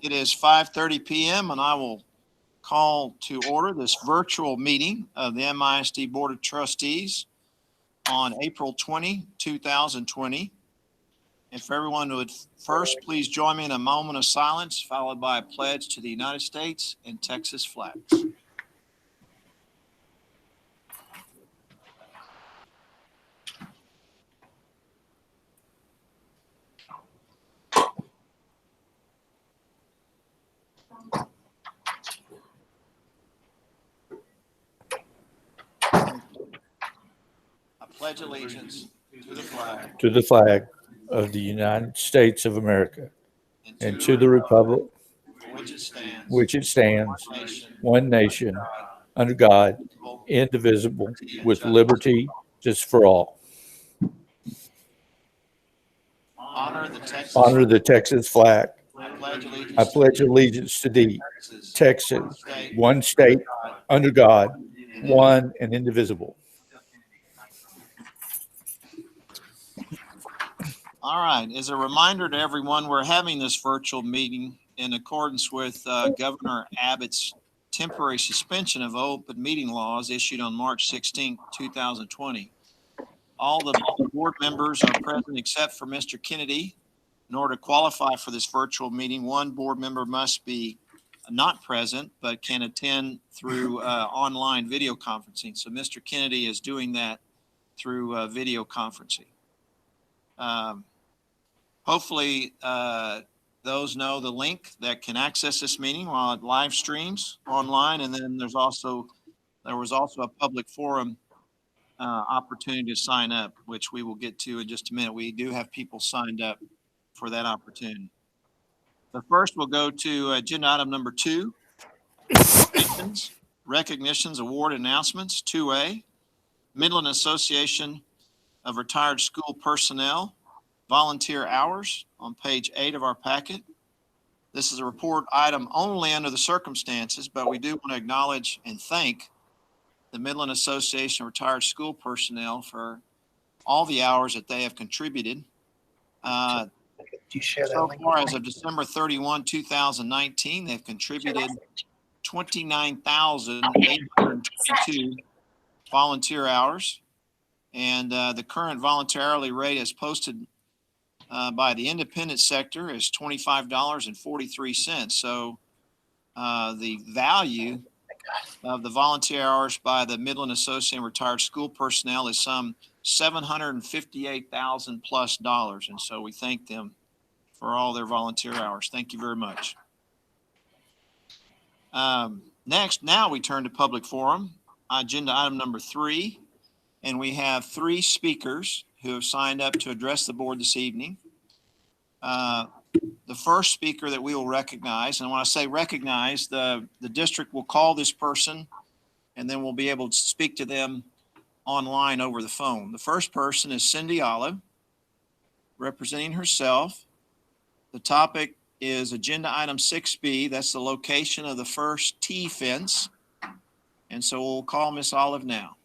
It is 5:30 p.m. and I will call to order this virtual meeting of the MISD Board of Trustees on April 20, 2020. If everyone would first please join me in a moment of silence, followed by a pledge to the United States and Texas flags. I pledge allegiance to the flag of the United States of America and to the republic which it stands, one nation, under God, indivisible, with liberty just for all. Honor the Texas flag. I pledge allegiance to thee, Texas, one state, under God, one and indivisible. All right. As a reminder to everyone, we're having this virtual meeting in accordance with Governor Abbott's temporary suspension of open meeting laws issued on March 16, 2020. All the board members are present except for Mr. Kennedy. In order to qualify for this virtual meeting, one board member must be not present but can attend through online video conferencing. So Mr. Kennedy is doing that through video conferencing. Hopefully, those know the link that can access this meeting while it live streams online. And then there was also a public forum opportunity to sign up, which we will get to in just a minute. We do have people signed up for that opportunity. But first, we'll go to agenda item number 2, recognitions, award announcements. 2A, Midland Association of Retired School Personnel volunteer hours on page 8 of our packet. This is a report item only under the circumstances, but we do want to acknowledge and thank the Midland Association of Retired School Personnel for all the hours that they have contributed. So far, as of December 31, 2019, they've contributed 29,822 volunteer hours. And the current volunteer hourly rate as posted by the independent sector is $25.43. So the value of the volunteer hours by the Midland Association of Retired School Personnel is some $758,000 plus. And so we thank them for all their volunteer hours. Thank you very much. Next, now we turn to public forum, agenda item number 3. And we have 3 speakers who have signed up to address the board this evening. The first speaker that we will recognize, and when I say recognize, the district will call this person and then we'll be able to speak to them online over the phone. The first person is Cindy Olive, representing herself. The topic is agenda item 6B. That's the location of the first T fence. And so we'll call Miss Olive now.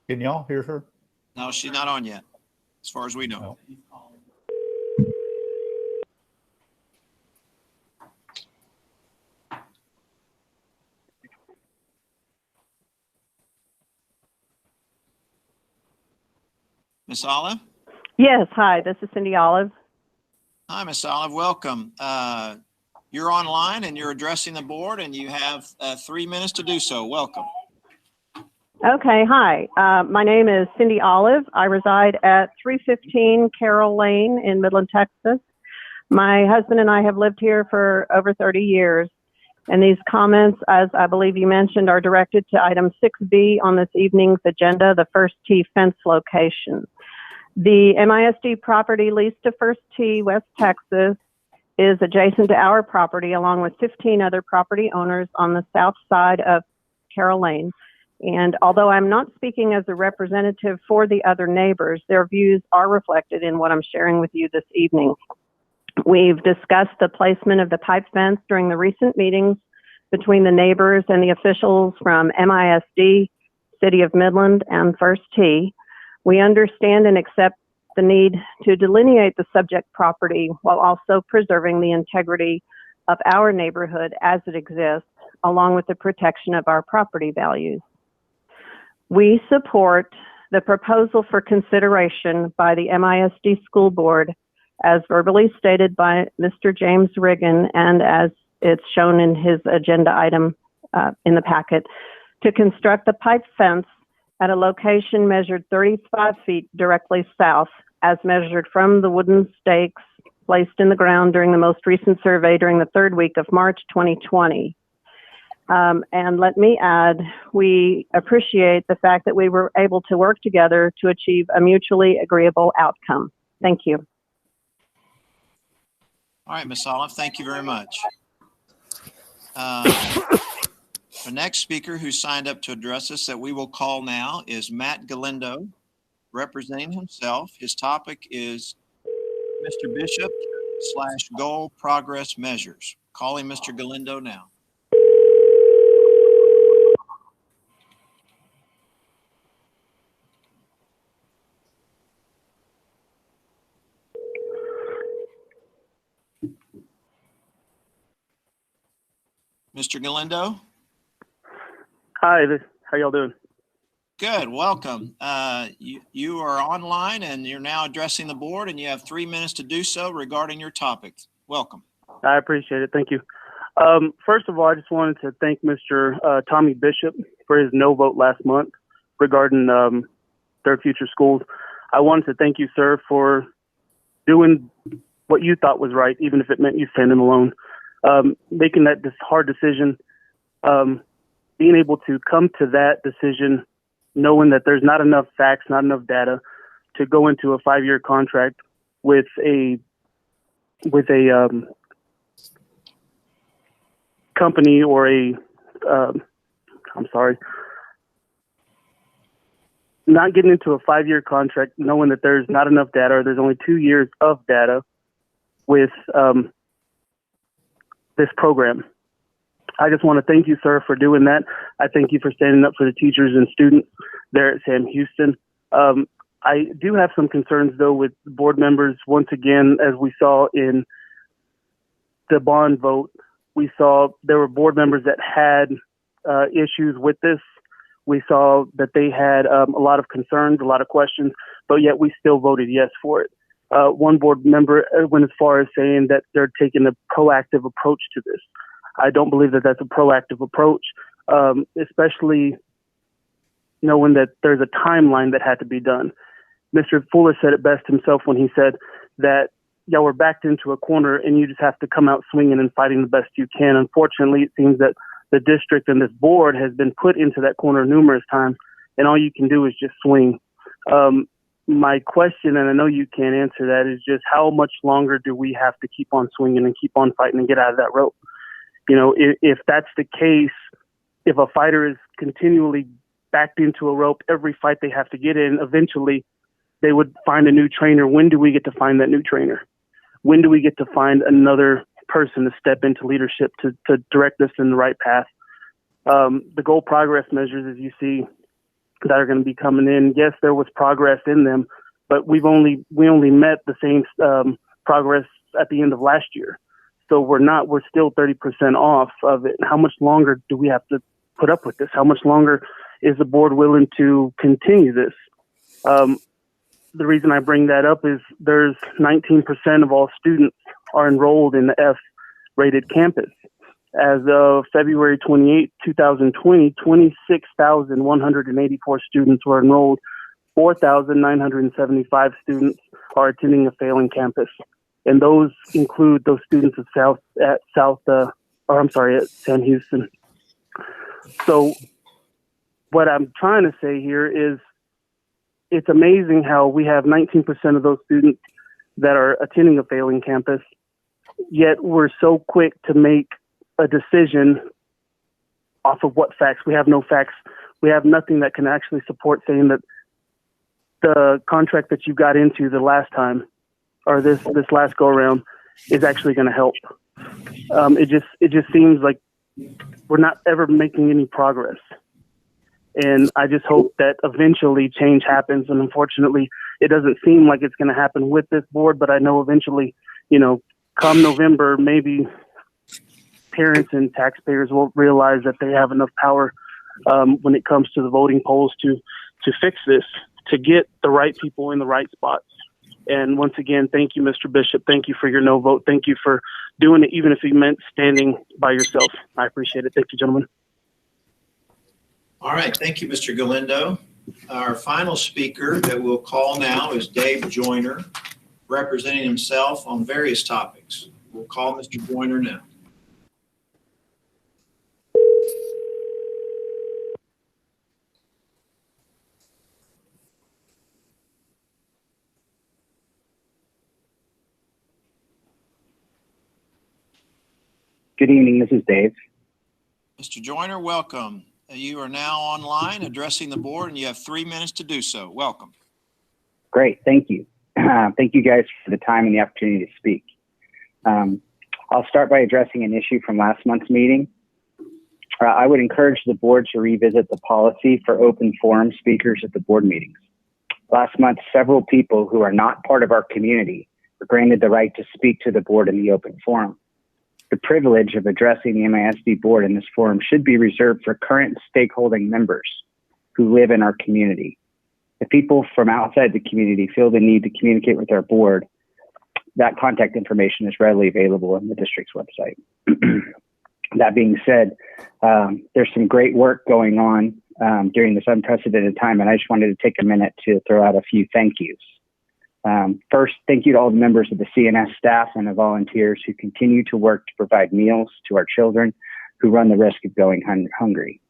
Can y'all hear her? No, she's not on yet, as far as we know. No. Miss Olive? Yes, hi, this is Cindy Olive. Hi, Miss Olive, welcome. You're online and you're addressing the board and you have 3 minutes to do so. Welcome. Okay, hi. My name is Cindy Olive. I reside at 315 Carroll Lane in Midland, Texas. My husband and I have lived here for over 30 years. And these comments, as I believe you mentioned, are directed to item 6B on this evening's agenda, the First Tee fence location. The MISD property leased to First Tee, West Texas, is adjacent to our property along with 15 other property owners on the south side of Carroll Lane. And although I'm not speaking as a representative for the other neighbors, their views are reflected in what I'm sharing with you this evening. We've discussed the placement of the pipe fence during the recent meetings between the neighbors and the officials from MISD, City of Midland, and First Tee. We understand and accept the need to delineate the subject property while also preserving the integrity of our neighborhood as it exists, along with the protection of our property values. We support the proposal for consideration by the MISD School Board as verbally stated by Mr. James Riggin and as it's shown in his agenda item in the packet, to construct the pipe fence at a location measured 35 feet directly south as measured from the wooden stakes placed in the ground during the most recent survey during the third week of March 2020. And let me add, we appreciate the fact that we were able to work together to achieve a mutually agreeable outcome. Thank you. All right, Ms. Olive, thank you very much. The next speaker who signed up to address us that we will call now is Matt Galindo, representing himself. His topic is Mr. Bishop / goal progress measures. Calling Mr. Galindo now. Mr. Galindo? Hi, how y'all doing? Good, welcome. You are online and you're now addressing the board and you have 3 minutes to do so regarding your topic. Welcome. I appreciate it, thank you. First of all, I just wanted to thank Mr. Tommy Bishop for his no vote last month regarding their future schools. I wanted to thank you, sir, for doing what you thought was right, even if it meant you standing alone. Making that hard decision, being able to come to that decision, knowing that there's not enough facts, not enough data to go into a 5-year contract with a company or not getting into a 5-year contract, knowing that there's not enough data or there's only 2 years of data with this program. I just want to thank you, sir, for doing that. I thank you for standing up for the teachers and students there at Sam Houston. I do have some concerns, though, with board members. Once again, as we saw in the bond vote, we saw there were board members that had issues with this. We saw that they had a lot of concerns, a lot of questions, but yet we still voted yes for it. One board member went as far as saying that they're taking a proactive approach to this. I don't believe that that's a proactive approach, especially knowing that there's a timeline that had to be done. Mr. Fuller said it best himself when he said that y'all were backed into a corner and you just have to come out swinging and fighting the best you can. Unfortunately, it seems that the district and this board has been put into that corner numerous times, and all you can do is just swing. My question, and I know you can't answer that, is just how much longer do we have to keep on swinging and keep on fighting and get out of that rope? You know, if that's the case, if a fighter is continually backed into a rope, every fight they have to get in, eventually they would find a new trainer. When do we get to find that new trainer? When do we get to find another person to step into leadership to direct us in the right path? The goal progress measures, as you see, that are going to be coming in, yes, there was progress in them, but we only met the same progress at the end of last year. So we're still 30% off of it. How much longer do we have to put up with this? How much longer is the board willing to continue this? The reason I bring that up is there's 19% of all students are enrolled in the F-rated campus. As of February 28, 2020, 26,184 students were enrolled. 4,975 students are attending a failing campus. And those include those students at Sam Houston. So what I'm trying to say here is it's amazing how we have 19% of those students that are attending a failing campus, yet we're so quick to make a decision off of what facts. We have no facts. We have nothing that can actually support saying that the contract that you got into the last time or this last go around is actually going to help. It just seems like we're not ever making any progress. And I just hope that eventually change happens. And unfortunately, it doesn't seem like it's going to happen with this board, but I know eventually, come November, maybe parents and taxpayers will realize that they have enough power when it comes to the voting polls to fix this, to get the right people in the right spots. And once again, thank you, Mr. Bishop. Thank you for your no vote. Thank you for doing it, even if it meant standing by yourself. I appreciate it. Thank you, gentlemen. All right. Thank you, Mr. Galindo. Our final speaker that we'll call now is Dave Joyner, representing himself on various topics. We'll call Mr. Joyner now. Good evening, this is Dave. Mr. Joyner, welcome. You are now online addressing the board, and you have 3 minutes to do so. Welcome. Great, thank you. Thank you guys for the time and the opportunity to speak. I'll start by addressing an issue from last month's meeting. I would encourage the board to revisit the policy for open forum speakers at the board meetings. Last month, several people who are not part of our community were granted the right to speak to the board in the open forum. The privilege of addressing the MISD board in this forum should be reserved for current stakeholding members who live in our community. If people from outside the community feel the need to communicate with our board, that contact information is readily available on the district's website. That being said, there's some great work going on during this unprecedented time, and I just wanted to take a minute to throw out a few thank yous. First, thank you to all the members of the CNS staff and the volunteers who continue to work to provide meals to our children who run the risk of going hungry.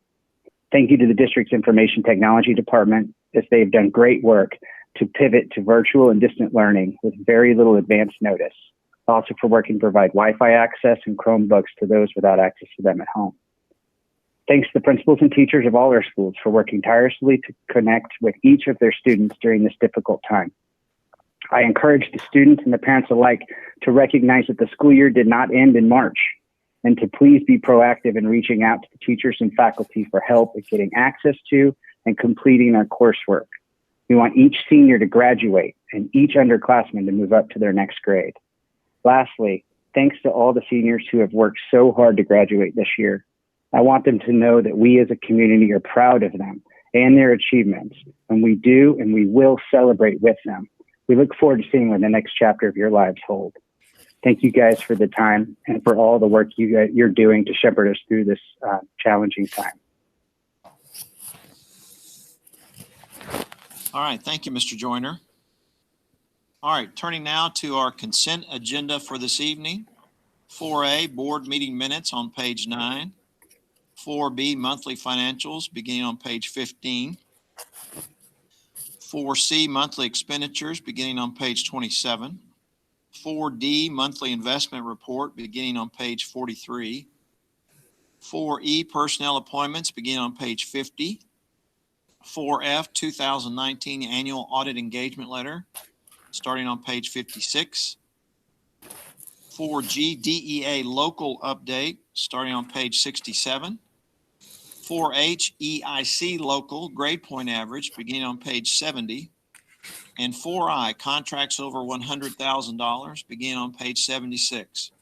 Thank you to the district's information technology department, as they've done great work to pivot to virtual and distant learning with very little advance notice. Also for working to provide Wi-Fi access and Chromebooks to those without access to them at home. Thanks to the principals and teachers of all our schools for working tirelessly to connect with each of their students during this difficult time. I encourage the students and the parents alike to recognize that the school year did not end in March, and to please be proactive in reaching out to the teachers and faculty for help in getting access to and completing their coursework. We want each senior to graduate and each underclassman to move up to their next grade. Lastly, thanks to all the seniors who have worked so hard to graduate this year. I want them to know that we as a community are proud of them and their achievements, and we do and we will celebrate with them. We look forward to seeing what the next chapter of your lives hold. Thank you guys for the time and for all the work you're doing to shepherd us through this challenging time. All right. Thank you, Mr. Joyner. All right. Turning now to our consent agenda for this evening. 4A, board meeting minutes on page 9. 4B, monthly financials beginning on page 15. 4C, monthly expenditures beginning on page 27. 4D, monthly investment report beginning on page 43. 4E, personnel appointments beginning on page 50. 4F, 2019 annual audit engagement letter starting on page 56. 4G, DEA local update starting on page 67. 4H, EIC local grade point average beginning on page 70. And 4I, contracts over $100,000 beginning on page 76.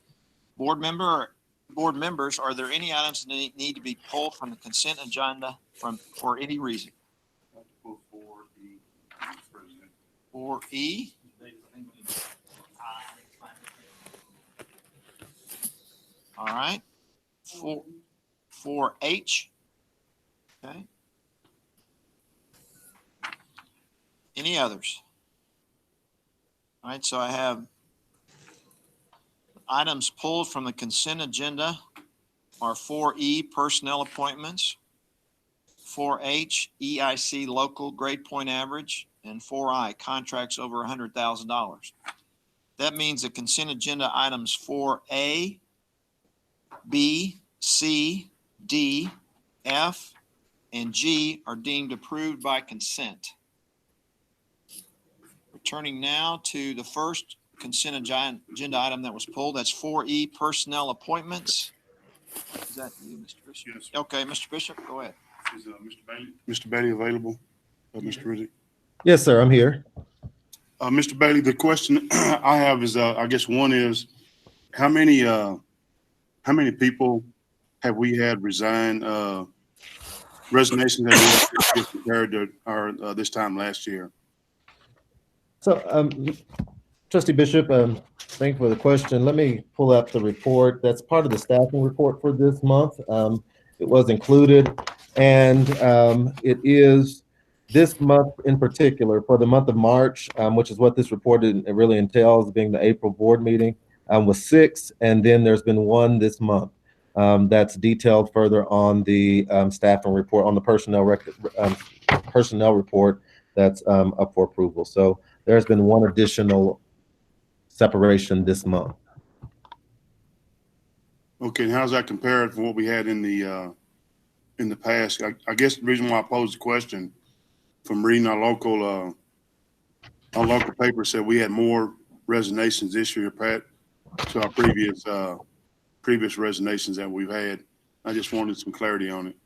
Board members, are there any items that need to be pulled from the consent agenda for any reason? 4E. All right. 4H. Okay. Any others? All right, so I have items pulled from the consent agenda are 4E, personnel appointments, 4H, EIC local grade point average, and 4I, contracts over $100,000. That means the consent agenda items 4A, B, C, D, F, and G are deemed approved by consent. Returning now to the first consent agenda item that was pulled, that's 4E, personnel appointments. Is that you, Mr. Bishop? Yes. Okay, Mr. Bishop, go ahead. Is Mr. Bailey available? Mr. Riddick? Yes, sir. I'm here. Mr. Bailey, the question I have is, I guess one is, how many people have we had resign, resignations that we had compared to our, this time last year? So, Trustee Bishop, thank you for the question. Let me pull up the report. That's part of the staffing report for this month. It was included, and it is this month in particular, for the month of March, which is what this report really entails, being the April board meeting, was 6, and then there's been 1 this month. That's detailed further on the staffing report, on the personnel report that's up for approval. So there's been 1 additional separation this month. Okay, and how's that compared from what we had in the past? I guess the reason why I posed the question, from reading our local paper, said we had more resignations this year, Pat, to our previous resignations that we've had. I just wanted some clarity on it.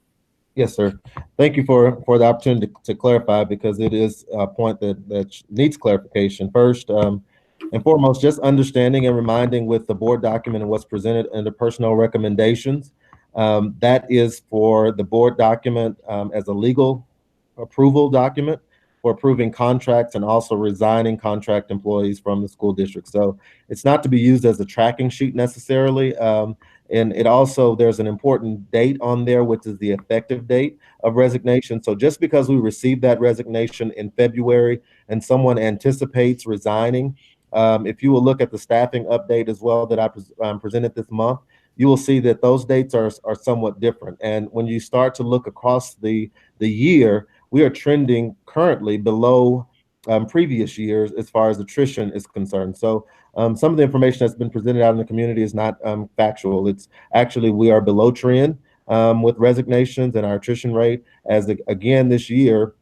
Yes, sir. Thank you for the opportunity to clarify, because it is a point that needs clarification. First and foremost, just understanding and reminding with the board document and what's presented under personnel recommendations, that is for the board document as a legal approval document for approving contracts and also resigning contract employees from the school district. So it's not to be used as a tracking sheet necessarily. And it also, there's an important date on there, which is the effective date of resignation. So just because we received that resignation in February and someone anticipates resigning, if you will look at the staffing update as well that I presented this month, you will see that those dates are somewhat different. And when you start to look across the year, we are trending currently below previous years as far as attrition is concerned. So some of the information that's been presented out in the community is not factual. It's actually, we are below trend with resignations, and our attrition rate, as again this year,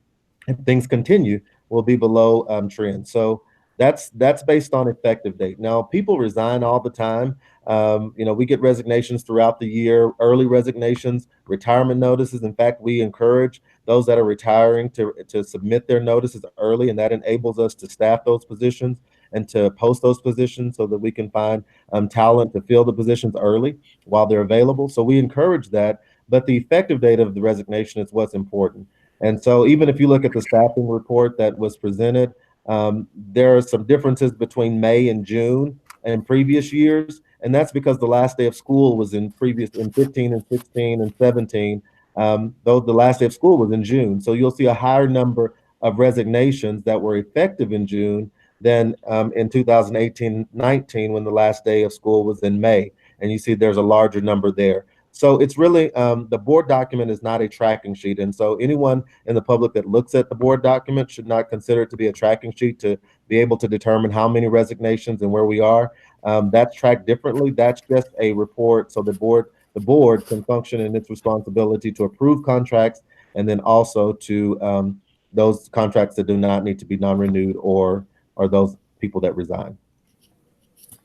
if things continue, will be below trend. So that's based on effective date. Now, people resign all the time. We get resignations throughout the year, early resignations, retirement notices. In fact, we encourage those that are retiring to submit their notices early, and that enables us to staff those positions and to post those positions so that we can find talent to fill the positions early while they're available. So we encourage that, but the effective date of the resignation is what's important. And so even if you look at the staffing report that was presented, there are some differences between May and June and previous years, and that's because the last day of school was in 15 and 16 and 17, though the last day of school was in June. So you'll see a higher number of resignations that were effective in June than in 2018-19 when the last day of school was in May. And you see there's a larger number there. So it's really, the board document is not a tracking sheet. And so anyone in the public that looks at the board document should not consider it to be a tracking sheet to be able to determine how many resignations and where we are. That's tracked differently. That's just a report. So the board can function in its responsibility to approve contracts, and then also to those contracts that do not need to be non-renewed or those people that resign.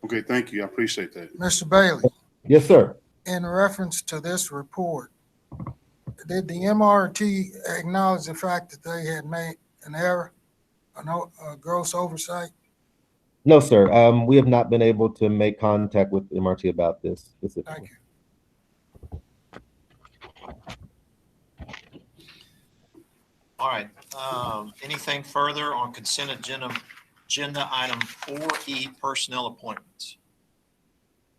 Okay, thank you. I appreciate that. Mr. Bailey, Yes, sir. in reference to this report, did the MRT acknowledge the fact that they had made an error, a gross oversight? No, sir. We have not been able to make contact with MRT about this specifically. Thank you. All right. Anything further on consent agenda item 4E, personnel appointments?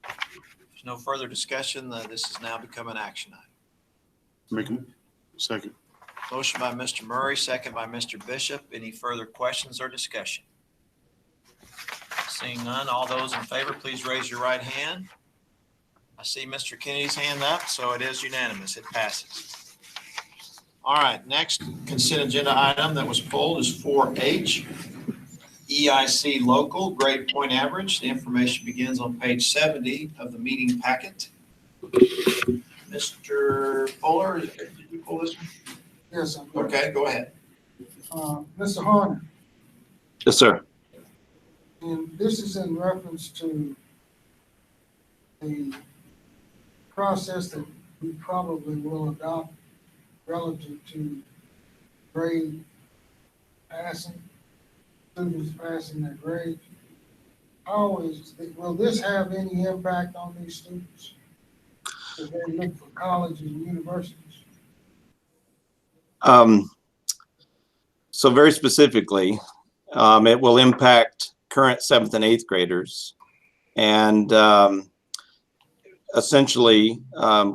There's no further discussion. This has now become an action item. Make a second. Motion by Mr. Murray, second by Mr. Bishop. Any further questions or discussion? Seeing none, all those in favor, please raise your right hand. I see Mr. Kennedy's hand up, so it is unanimous. It passes. All right, next consent agenda item that was pulled is 4H. EIC local grade point average. The information begins on page 70 of the meeting packet. Mr. Fuller, did you pull this one? Yes, I'm good. Okay, go ahead. Mr. Horner, Yes, sir. and this is in reference to the process that we probably will adopt relative to grade passing, students passing their grades. Will this have any impact on these students as they look for colleges and universities? So very specifically, it will impact current 7th and 8th graders, and essentially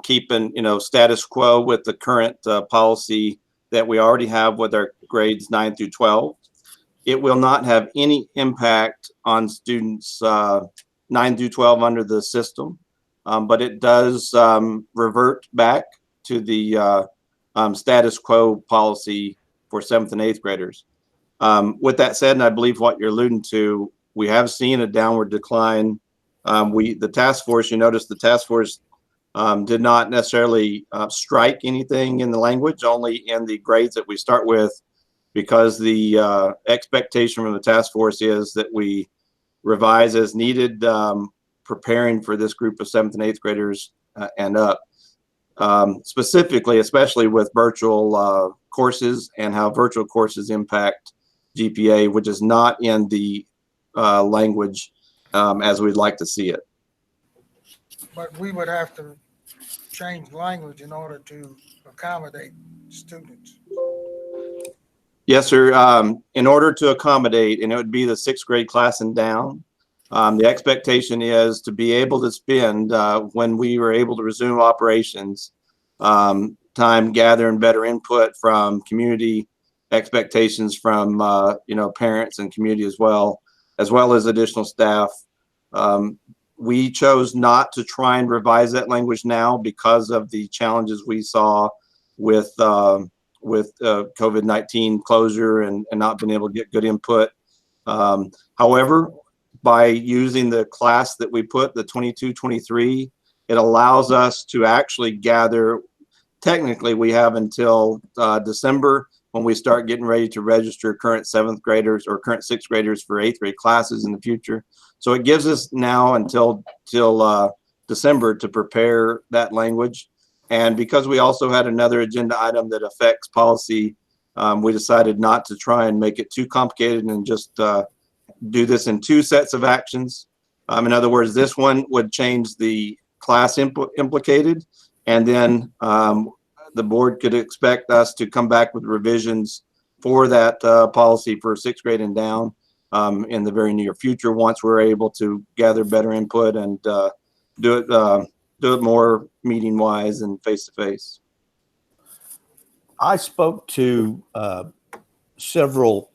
keeping status quo with the current policy that we already have with our grades 9 through 12. It will not have any impact on students 9 through 12 under the system, but it does revert back to the status quo policy for 7th and 8th graders. With that said, and I believe what you're alluding to, we have seen a downward decline. The task force, you notice the task force did not necessarily strike anything in the language, only in the grades that we start with, because the expectation from the task force is that we revise as needed, preparing for this group of 7th and 8th graders and up. Specifically, especially with virtual courses and how virtual courses impact GPA, which is not in the language as we'd like to see it. But we would have to change language in order to accommodate students. Yes, sir. In order to accommodate, and it would be the 6th grade class and down, the expectation is to be able to spend, when we were able to resume operations, time gathering better input from community, expectations from parents and community as well as additional staff. We chose not to try and revise that language now because of the challenges we saw with COVID-19 closure and not being able to get good input. However, by using the class that we put, the 22-23, it allows us to actually gather. Technically, we have until December when we start getting ready to register current 7th graders or current 6th graders for 8th grade classes in the future. So it gives us now until December to prepare that language. And because we also had another agenda item that affects policy, we decided not to try and make it too complicated and just do this in 2 sets of actions. In other words, this one would change the class implicated, and then the board could expect us to come back with revisions for that policy for 6th grade and down in the very near future, once we're able to gather better input and do it more meeting wise and face to face. I spoke to several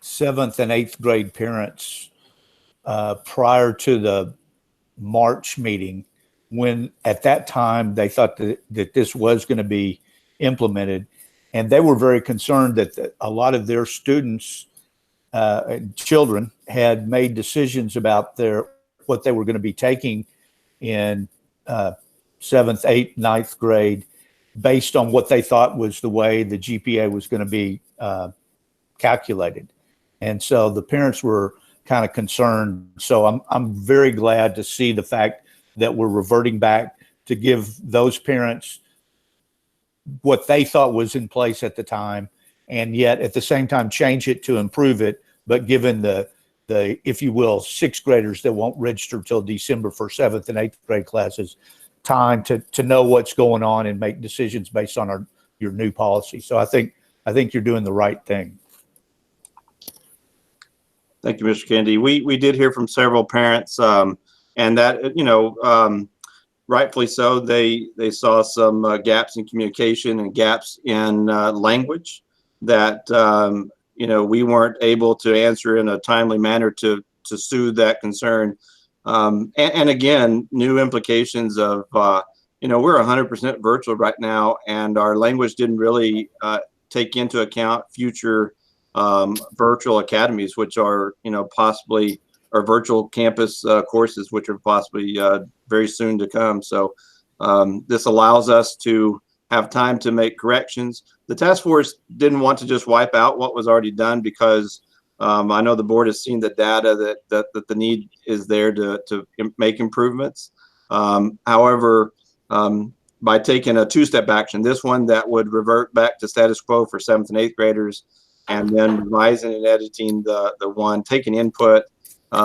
7th and 8th grade parents prior to the March meeting, when at that time they thought that this was going to be implemented, and they were very concerned that a lot of their students, children, had made decisions about what they were going to be taking in 7th, 8th, 9th grade based on what they thought was the way the GPA was going to be calculated. And so the parents were kind of concerned. So I'm very glad to see the fact that we're reverting back to give those parents what they thought was in place at the time, and yet at the same time change it to improve it, but given the if you will, 6th graders that won't register till December for 7th and 8th grade classes, time to know what's going on and make decisions based on your new policy. So I think you're doing the right thing. Thank you, Mr. Kennedy. We did hear from several parents, and that, rightfully so, they saw some gaps in communication and gaps in language that, we weren't able to answer in a timely manner to soothe that concern. And again, new implications of, we're 100% virtual right now, and our language didn't really take into account future virtual academies, which are, possibly, or virtual campus courses, which are possibly very soon to come. So this allows us to have time to make corrections. The task force didn't want to just wipe out what was already done, because I know the board has seen the data that the need is there to make improvements. However, by taking a two-step action, this one that would revert back to status quo for 7th and 8th graders, and then revising and editing the one, taking input,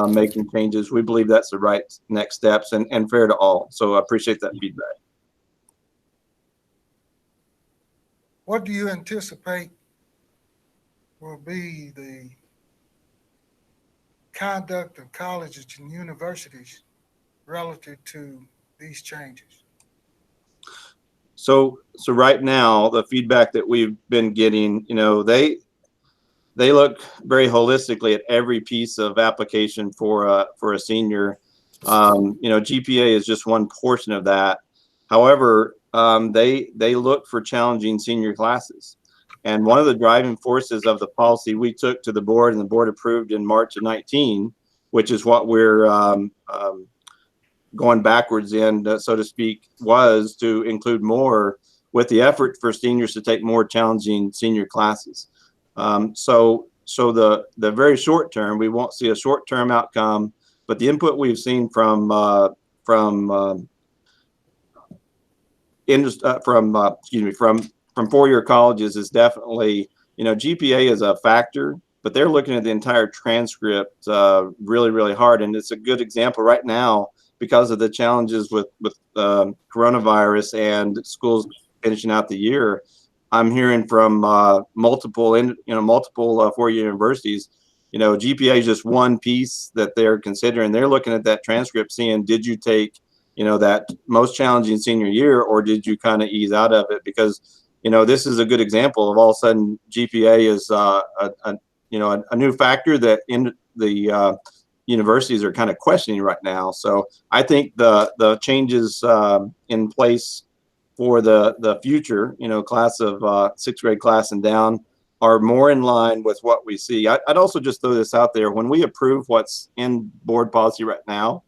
making changes, we believe that's the right next steps and fair to all. So I appreciate that feedback. What do you anticipate will be the conduct of colleges and universities relative to these changes? So right now, the feedback that we've been getting, they look very holistically at every piece of application for a senior. GPA is just one portion of that. However, they look for challenging senior classes. And one of the driving forces of the policy we took to the board and the board approved in March of 19, which is what we're going backwards in, so to speak, was to include more with the effort for seniors to take more challenging senior classes. So the very short term, we won't see a short term outcome, but the input we've seen from four-year colleges is definitely, GPA is a factor, but they're looking at the entire transcript really, really hard. And it's a good example right now, because of the challenges with coronavirus and schools finishing out the year. I'm hearing from multiple four-year universities, GPA is just one piece that they're considering. They're looking at that transcript, seeing, did you take, that most challenging senior year, or did you kind of ease out of it? Because, this is a good example of all of a sudden GPA is a new factor that in the universities are kind of questioning right now. So I think the changes in place for the future, class of 6th grade class and down are more in line with what we see. I'd also just throw this out there. When we approve what's in board policy right now,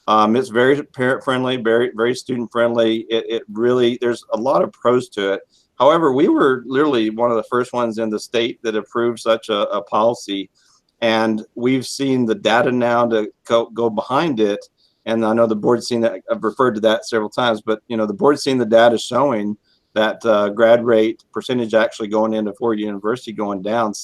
it's very parent friendly, very, very student friendly. It really, there's a lot of pros to it. However, we were literally one of the first ones in the state that approved such a policy. And we've seen the data now to go behind it. And I know the board's seen that. I've referred to that several times, but the board's seen the data showing that grad rate percentage actually going into four-year university going down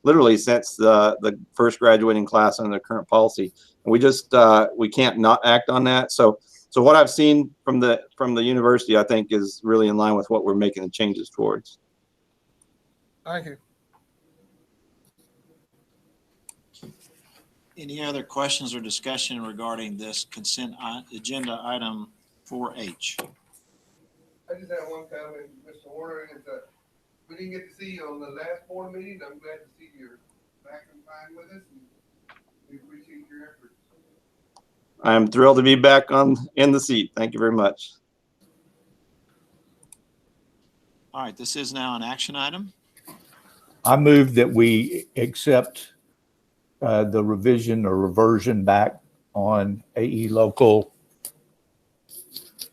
literally since the first graduating class under the current policy. And we just we can't not act on that. So what I've seen from the university, I think, is really in line with what we're making the changes towards. Thank you. Any other questions or discussion regarding this consent agenda item 4H? I just have one comment, Mr. Warner, is that we didn't get to see you on the last board meeting. I'm glad to see you're back and fine with us, and we appreciate your efforts. I'm thrilled to be back in the seat. Thank you very much. All right, this is now an action item. I move that we accept the revision or reversion back on AE local.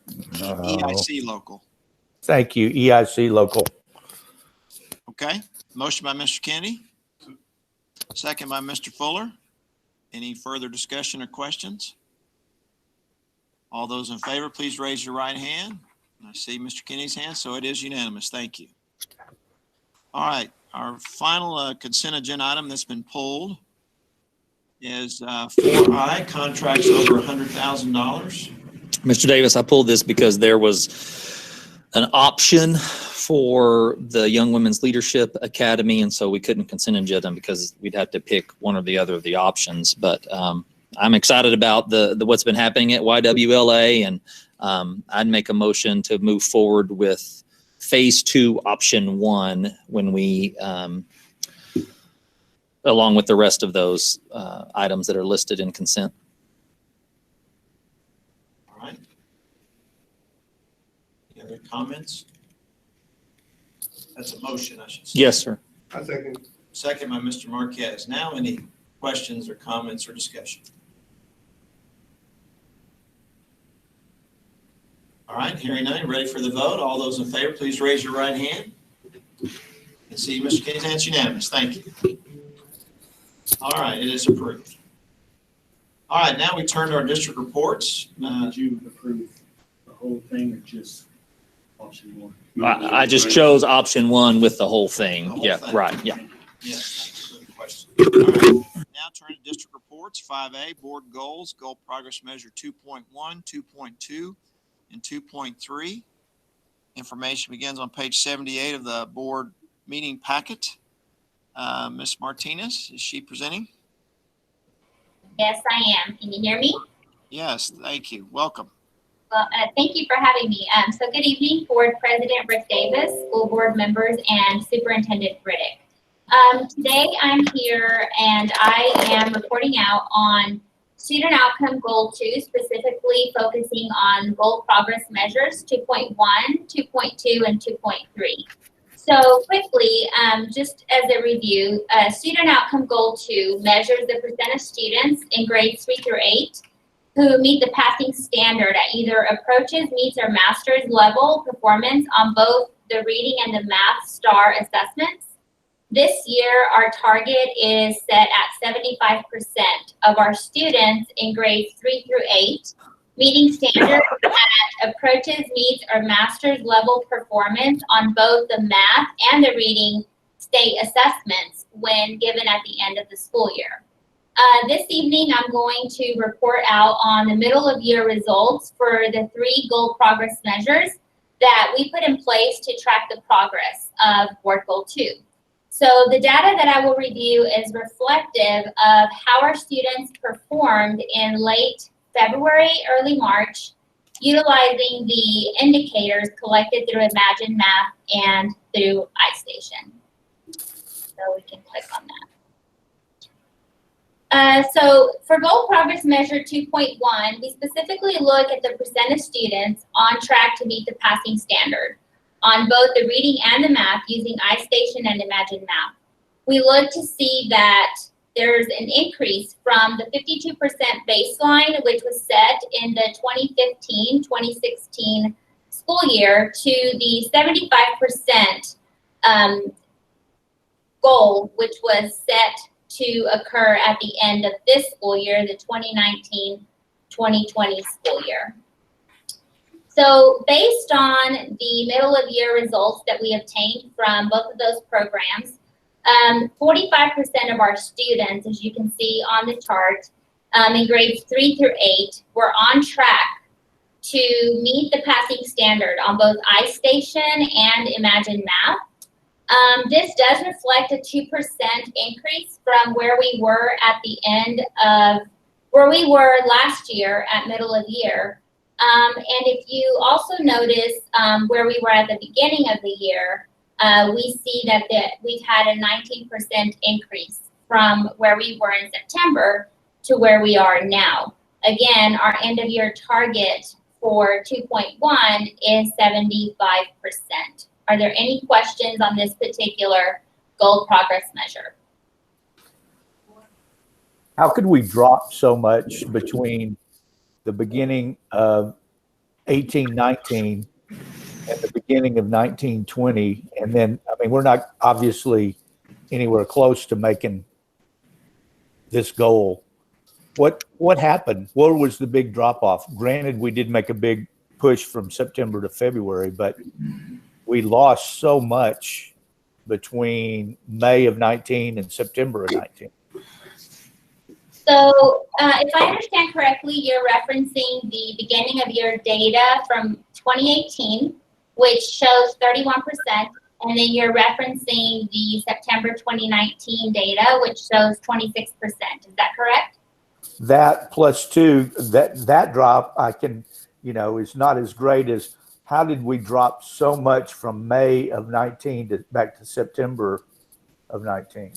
EIC local. Thank you, EIC local. Okay, motion by Mr. Kennedy, second by Mr. Fuller. Any further discussion or questions? All those in favor, please raise your right hand. I see Mr. Kennedy's hand, so it is unanimous. Thank you. All right, our final consent agenda item that's been pulled is 4I, contracts over $100,000. Mr. Davis, I pulled this because there was an option for the Young Women's Leadership Academy, and so we couldn't consent agenda because we'd have to pick one or the other of the options. But I'm excited about the what's been happening at YWLA, and I'd make a motion to move forward with phase 2, option 1, when we along with the rest of those items that are listed in consent. All right. Any other comments? That's a motion, I should say. Yes, sir. I second. Second by Mr. Marquez. Now, any questions or comments or discussion? All right, hearing none, ready for the vote. All those in favor, please raise your right hand. And see, Mr. King's answer unanimous. Thank you. All right, it is approved. All right, now we turn to our district reports. Did you approve the whole thing or just option one? I just chose option one with the whole thing. The whole Yeah, thing. right. Yeah. Yes, thanks for the question. All right, now turn to district reports. 5A, board goals, goal progress measure 2.1, 2.2, and 2.3. Information begins on page 78 of the board meeting packet. Ms. Martinez, is she presenting? Yes, I am. Can you hear me? Yes, thank you. Welcome. Well, thank you for having me. So good evening, Board President Rick Davis, school board members, and Superintendent Riddick. Today I'm here and I am reporting out on student outcome goal 2, specifically focusing on goal progress measures 2.1, 2.2, and 2.3. So quickly, just as a review, student outcome goal 2 measures the percent of students in grades 3 through 8 who meet the passing standard at either approaches, meets, or master's level performance on both the reading and the math STAR assessments. This year, our target is set at 75% of our students in grades 3 through 8, meeting standards at approaches, meets, or master's level performance on both the math and the reading state assessments when given at the end of the school year. This evening, I'm going to report out on the middle of year results for the 3 goal progress measures that we put in place to track the progress of board goal 2. So the data that I will review is reflective of how our students performed in late February, early March, utilizing the indicators collected through Imagine Math and through iStation. So we can click on that. So for goal progress measure 2.1, we specifically look at the percent of students on track to meet the passing standard on both the reading and the math using iStation and Imagine Math. We look to see that there's an increase from the 52% baseline, which was set in the 2015-2016 school year, to the 75% goal, which was set to occur at the end of this school year, the 2019-2020 school year. So based on the middle of year results that we obtained from both of those programs, 45% of our students, as you can see on the chart, in grades 3 through 8, were on track to meet the passing standard on both iStation and Imagine Math. This does reflect a 2% increase from where we were at the end of, where we were last year at middle of year. And if you also notice where we were at the beginning of the year, we see that we've had a 19% increase from where we were in September to where we are now. Again, our end of year target for 2.1 is 75%. Are there any questions on this particular goal progress measure? How could we drop so much between the beginning of 1819 and the beginning of 1920? And then, I mean, we're not obviously anywhere close to making this goal. What happened? Where was the big drop off? Granted, we did make a big push from September to February, but we lost so much between May of 19 and September of 19. So if I understand correctly, you're referencing the beginning of year data from 2018, which shows 31%, and then you're referencing the September 2019 data, which shows 26%. Is that correct? That plus two, that drop I can, is not as great as how did we drop so much from May of 19 to back to September of 19?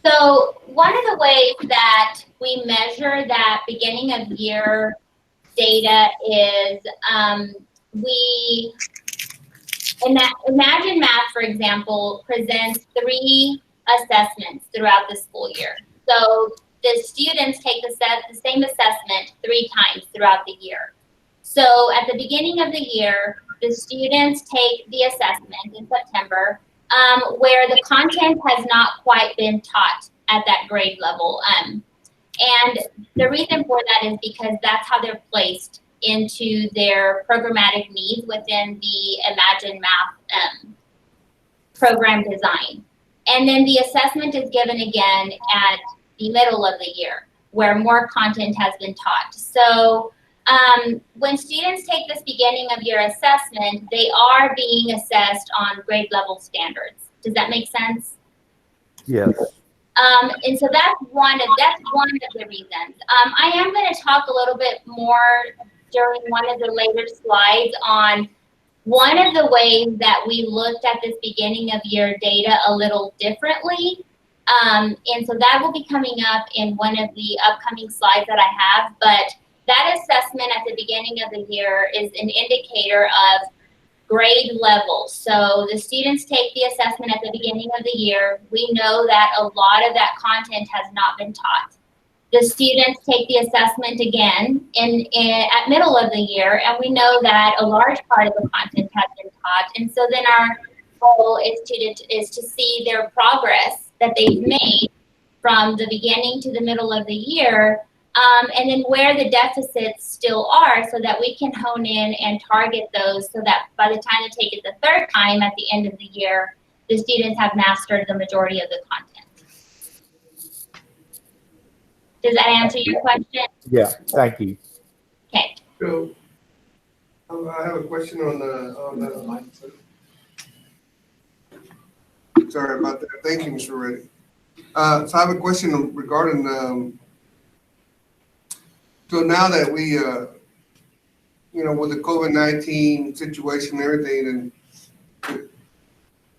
So one of the ways that we measure that beginning of year data is we Imagine Math, for example, presents 3 assessments throughout the school year. So the students take the same assessment 3 times throughout the year. So at the beginning of the year, the students take the assessment in September, where the content has not quite been taught at that grade level. And the reason for that is because that's how they're placed into their programmatic needs within the Imagine Math program design. And then the assessment is given again at the middle of the year, where more content has been taught. So when students take this beginning of year assessment, they are being assessed on grade level standards. Does that make sense? Yes. And so that's one of the reasons. I am going to talk a little bit more during one of the later slides on one of the ways that we looked at this beginning of year data a little differently. And so that will be coming up in one of the upcoming slides that I have. But that assessment at the beginning of the year is an indicator of grade level. So the students take the assessment at the beginning of the year. We know that a lot of that content has not been taught. The students take the assessment again at middle of the year, and we know that a large part of the content has been taught. And so then our goal is to see their progress that they've made from the beginning to the middle of the year, and then where the deficits still are, so that we can hone in and target those, so that by the time they take it the 3rd time at the end of the year, the students have mastered the majority of the content. Does that answer your question? Yeah, thank you. Okay. So, I have a question on the sorry about that. Thank you, Mr. Reddy. So I have a question regarding, so now that we, with the COVID-19 situation and everything,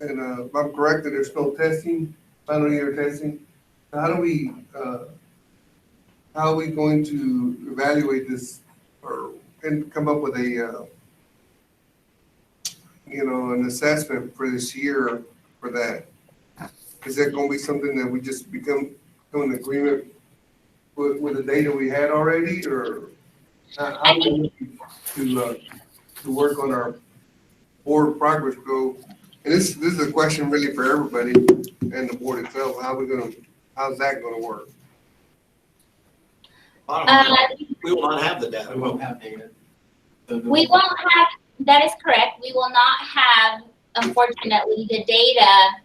and if I'm correct that there's no testing, final year testing, how are we going to evaluate this and come up with a, an assessment for this year for that? Is that going to be something that we just become in agreement with the data we had already, or how are we going to work on our board progress goal? And this is a question really for everybody and the board itself. How's that going to work? We will not have the data. We won't have data. We won't have, that is correct. We will not have, unfortunately, the data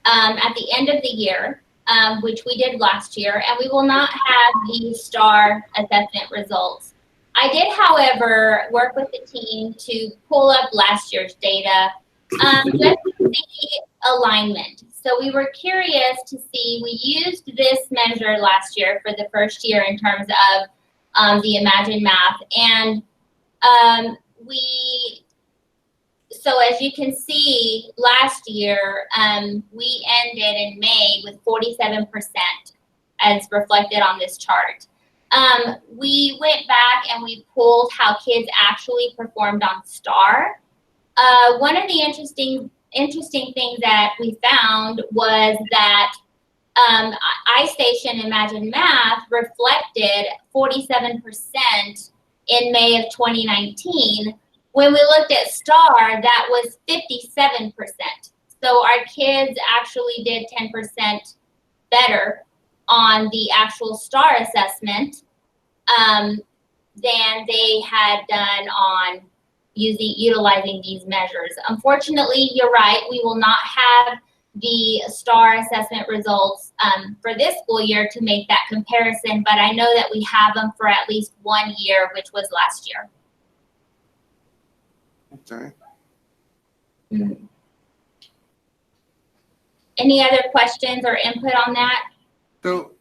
at the end of the year, which we did last year, and we will not have the STAR assessment results. I did, however, work with the team to pull up last year's data just to see alignment. So we were curious to see, we used this measure last year for the first year in terms of the Imagine Math. And so as you can see, last year, we ended in May with 47% as reflected on this chart. We went back and we pulled how kids actually performed on STAR. One of the interesting things that we found was that iStation Imagine Math reflected 47% in May of 2019. When we looked at STAR, that was 57%. So our kids actually did 10% better on the actual STAR assessment than they had done on utilizing these measures. Unfortunately, you're right, we will not have the STAR assessment results for this school year to make that comparison, but I know that we have them for at least 1 year, which was last year. Okay. Any other questions or input on that?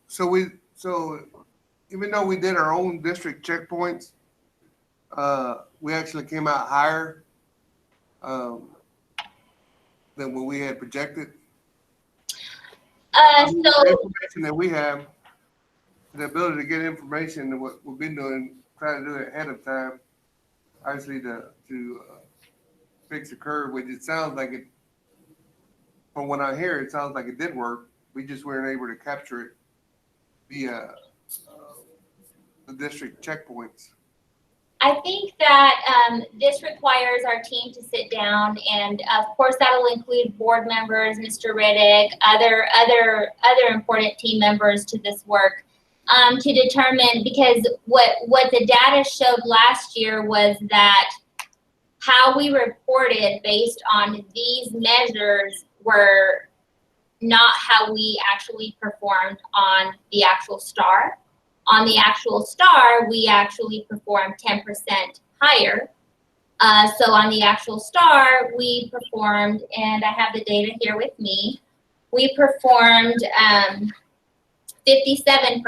So even though we did our own district checkpoints, we actually came out higher than what we had projected. So the information that we have, the ability to get information, and what we've been doing, trying to do it ahead of time, obviously to fix the curve, which it sounds like it, from what I hear, it sounds like it did work. We just weren't able to capture it via the district checkpoints. I think that this requires our team to sit down, and of course that'll include board members, Mr. Riddick, other important team members to this work, to determine, because what the data showed last year was that how we reported based on these measures were not how we actually performed on the actual STAR. On the actual STAR, we actually performed 10% higher. So on the actual STAR, we performed, and I have the data here with me, we performed 57%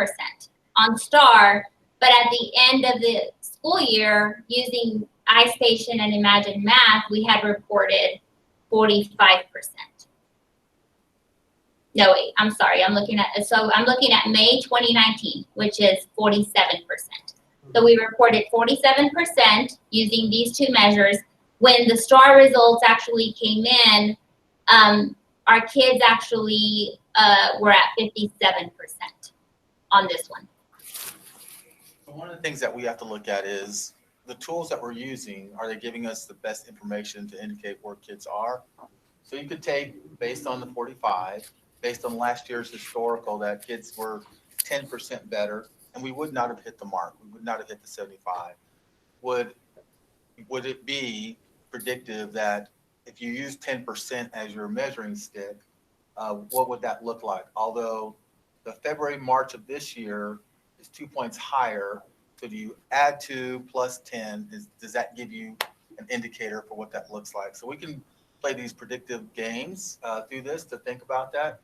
on STAR, but at the end of the school year, using iStation and Imagine Math, we had reported 45%. No, wait, I'm sorry. I'm looking at May 2019, which is 47%. So we reported 47% using these two measures. When the STAR results actually came in, our kids actually were at 57% on this one. One of the things that we have to look at is the tools that we're using, are they giving us the best information to indicate where kids are? So you could take, based on the 45, based on last year's historical, that kids were 10% better, and we would not have hit the mark. We would not have hit the 75. Would it be predictive that if you use 10% as your measuring stick, what would that look like? Although the February, March of this year is 2 points higher, so do you add 2 plus 10? Does that give you an indicator for what that looks like? So we can play these predictive games through this to think about that.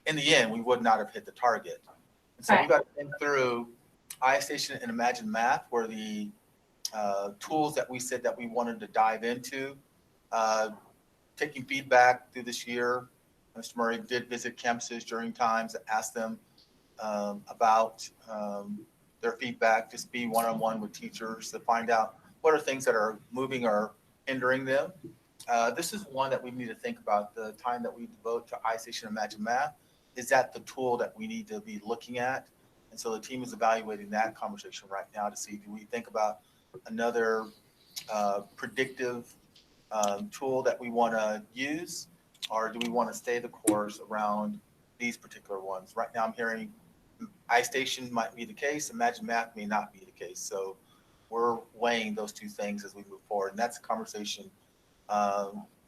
In the end, we would not have hit the target. And so we got to think through iStation and Imagine Math were the tools that we said that we wanted to dive into. Taking feedback through this year, Mr. Murray did visit campuses during times that asked them about their feedback, just be one-on-one with teachers to find out what are things that are moving or hindering them. This is one that we need to think about, the time that we devote to iStation and Imagine Math. Is that the tool that we need to be looking at? And so the team is evaluating that conversation right now to see, do we think about another predictive tool that we want to use, or do we want to stay the course around these particular ones? Right now I'm hearing iStation might be the case, Imagine Math may not be the case. So we're weighing those two things as we move forward. And that's a conversation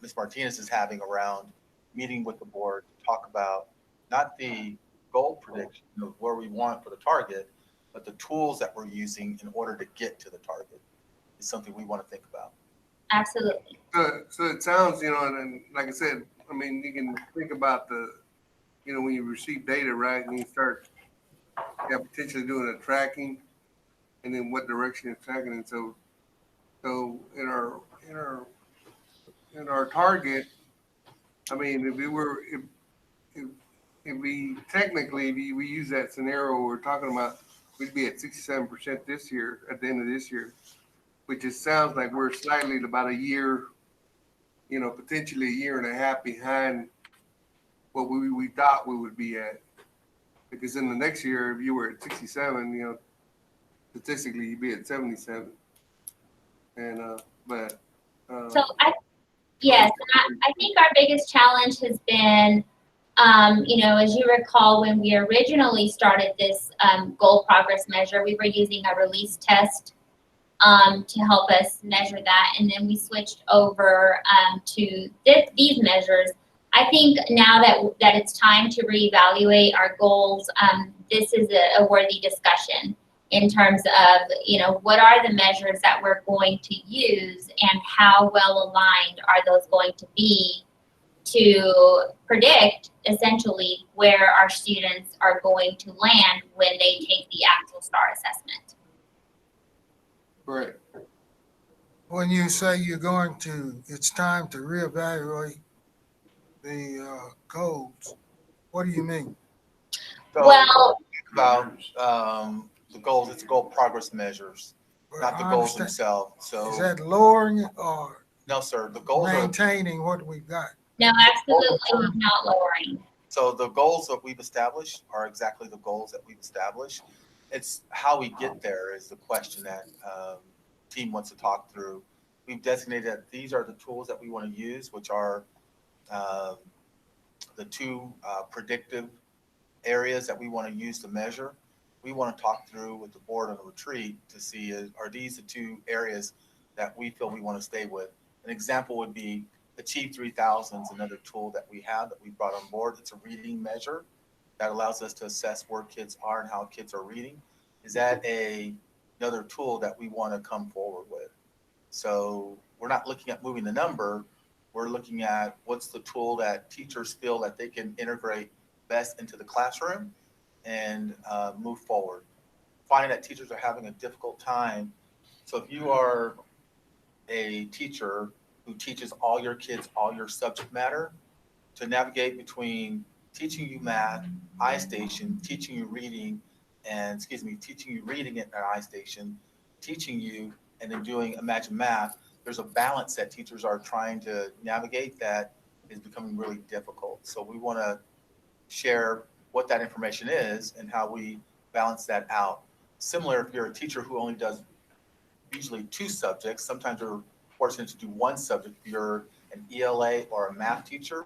Ms. Martinez is having around meeting with the board to talk about not the goal prediction of where we want for the target, but the tools that we're using in order to get to the target is something we want to think about. Absolutely. So it sounds, and like I said, I mean, you can think about when you receive data, right, and you start potentially doing a tracking, and then what direction it's tracking. And so in our target, I mean, if we use that scenario we're talking about, we'd be at 67% this year, at the end of this year, which just sounds like we're slightly about a year, potentially a year and a half behind what we thought we would be at. Because in the next year, if you were at 67, statistically you'd be at 77. And so I think our biggest challenge has been, as you recall, when we originally started this goal progress measure, we were using a release test to help us measure that. And then we switched over to these measures. I think now that it's time to reevaluate our goals, this is a worthy discussion in terms of, what are the measures that we're going to use and how well aligned are those going to be to predict essentially where our students are going to land when they take the actual STAR assessment. Right. When you say it's time to reevaluate the goals, what do you mean? So well, about the goals, it's goal progress measures, not the goals themselves. So is that lowering it or No, sir. The goals are, maintaining what we've got. No, absolutely not lowering. so the goals that we've established are exactly the goals that we've established. It's how we get there is the question that team wants to talk through. We've designated that these are the tools that we want to use, which are the two predictive areas that we want to use to measure. We want to talk through with the board on the retreat to see are these the two areas that we feel we want to stay with. An example would be Achieve 3000 is another tool that we have that we brought on board. It's a reading measure that allows us to assess where kids are and how kids are reading. Is that another tool that we want to come forward with? So we're not looking at moving the number. We're looking at what's the tool that teachers feel that they can integrate best into the classroom and move forward. Finding that teachers are having a difficult time. So if you are a teacher who teaches all your kids all your subject matter, to navigate between teaching you math, iStation, teaching you reading, and teaching you reading at iStation, teaching you, and then doing Imagine Math, there's a balance that teachers are trying to navigate that is becoming really difficult. So we want to share what that information is and how we balance that out. Similar, if you're a teacher who only does usually 2 subjects, sometimes you're fortunate to do 1 subject. If you're an ELA or a math teacher,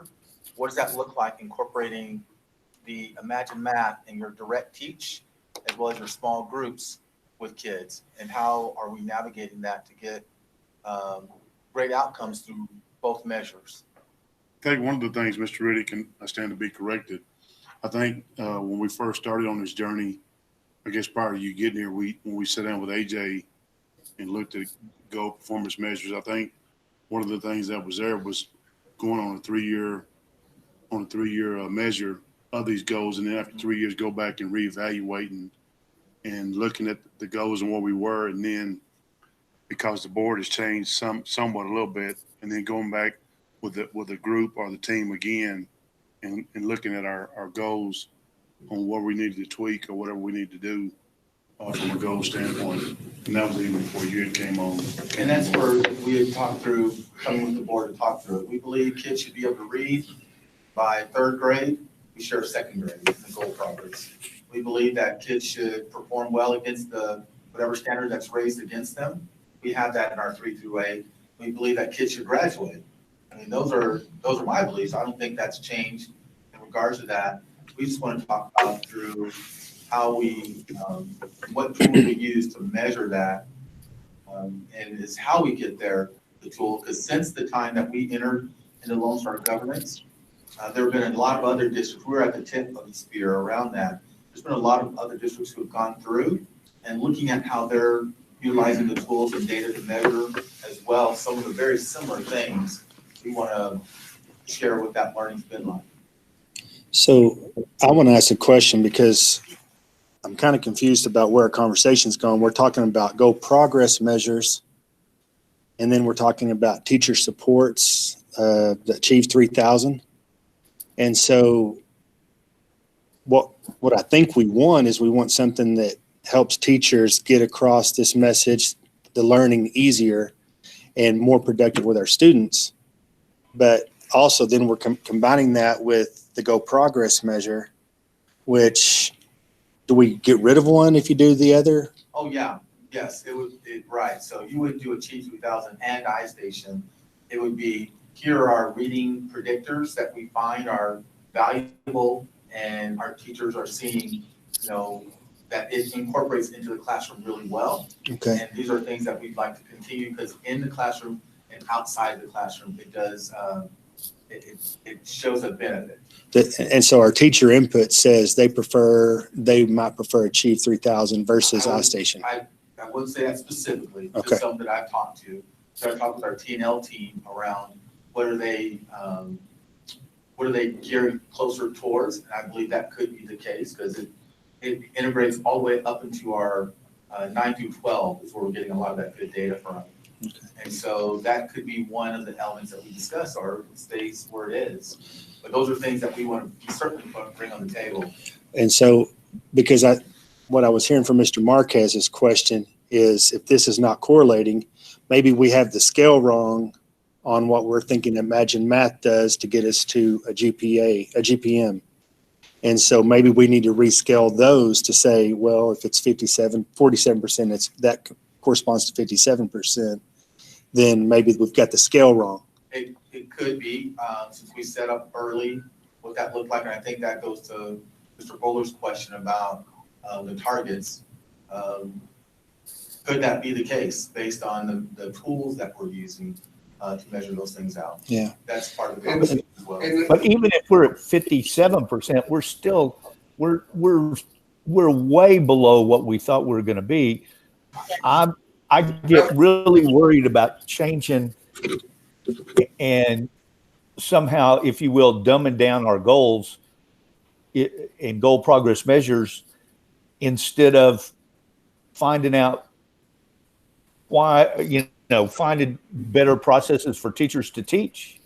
what does that look like incorporating the Imagine Math in your direct teach as well as your small groups with kids? And how are we navigating that to get great outcomes through both measures? I think one of the things, Mr. Riddick, and I stand to be corrected, I think when we first started on this journey, I guess prior to you getting here, when we sat down with AJ and looked at goal performance measures, I think one of the things that was there was going on a 3-year measure of these goals, and then after 3 years go back and reevaluating and looking at the goals and where we were, and then because the board has changed somewhat a little bit, and then going back with the group or the team again and looking at our goals on what we needed to tweak or whatever we need to do from a goal standpoint. And that was even before you had came on. And that's where we had talked through, coming with the board to talk through it. We believe kids should be able to read by 3rd grade. We share 2nd grade in the goal progress. We believe that kids should perform well against whatever standard that's raised against them. We have that in our 3 through 8. We believe that kids should graduate. I mean, those are my beliefs. I don't think that's changed in regards to that. We just want to talk about through how we, what tool we use to measure that, and is how we get there, the tool. Because since the time that we entered into Lone Star governance, there have been a lot of other districts. We're at the tip of the spear around that. There's been a lot of other districts who have gone through and looking at how they're utilizing the tools and data to measure as well. Some of the very similar things we want to share what that learning's been like. So I want to ask a question because I'm kind of confused about where our conversation's going. We're talking about goal progress measures, and then we're talking about teacher supports that Achieve 3000. And so what I think we want is we want something that helps teachers get across this message, the learning easier and more productive with our students. But also then we're combining that with the Go Progress measure, which, do we get rid of one if you do the other? Oh, yeah. Yes, right. So you would do Achieve 3000 and iStation. It would be, here are our reading predictors that we find are valuable and our teachers are seeing, that it incorporates into the classroom really well. Okay. And these are things that we'd like to continue because in the classroom and outside the classroom, it does, it shows a benefit. And so our teacher input says they might prefer Achieve 3000 versus iStation. I wouldn't say that specifically. Okay. Just some that I've talked to. So I talked with our T&L team around what are they gearing closer towards, and I believe that could be the case because it integrates all the way up into our 9 through 12 is where we're getting a lot of that good data from. Okay. And so that could be one of the elements that we discuss, or it stays where it is. But those are things that we certainly want to bring on the table. And so, because what I was hearing from Mr. Marquez's question is, if this is not correlating, maybe we have the scale wrong on what we're thinking Imagine Math does to get us to a GPM. And so maybe we need to rescale those to say, well, if it's 47%, that corresponds to 57%, then maybe we've got the scale wrong. It could be, since we set up early, what that looked like, and I think that goes to Mr. Bowler's question about the targets. Could that be the case based on the tools that we're using to measure those things out? Yeah. That's part of the conversation as well. But even if we're at 57%, we're still, we're way below what we thought we were going to be. I get really worried about changing and somehow, if you will, dumbing down our goals and goal progress measures instead of finding out why, finding better processes for teachers to teach.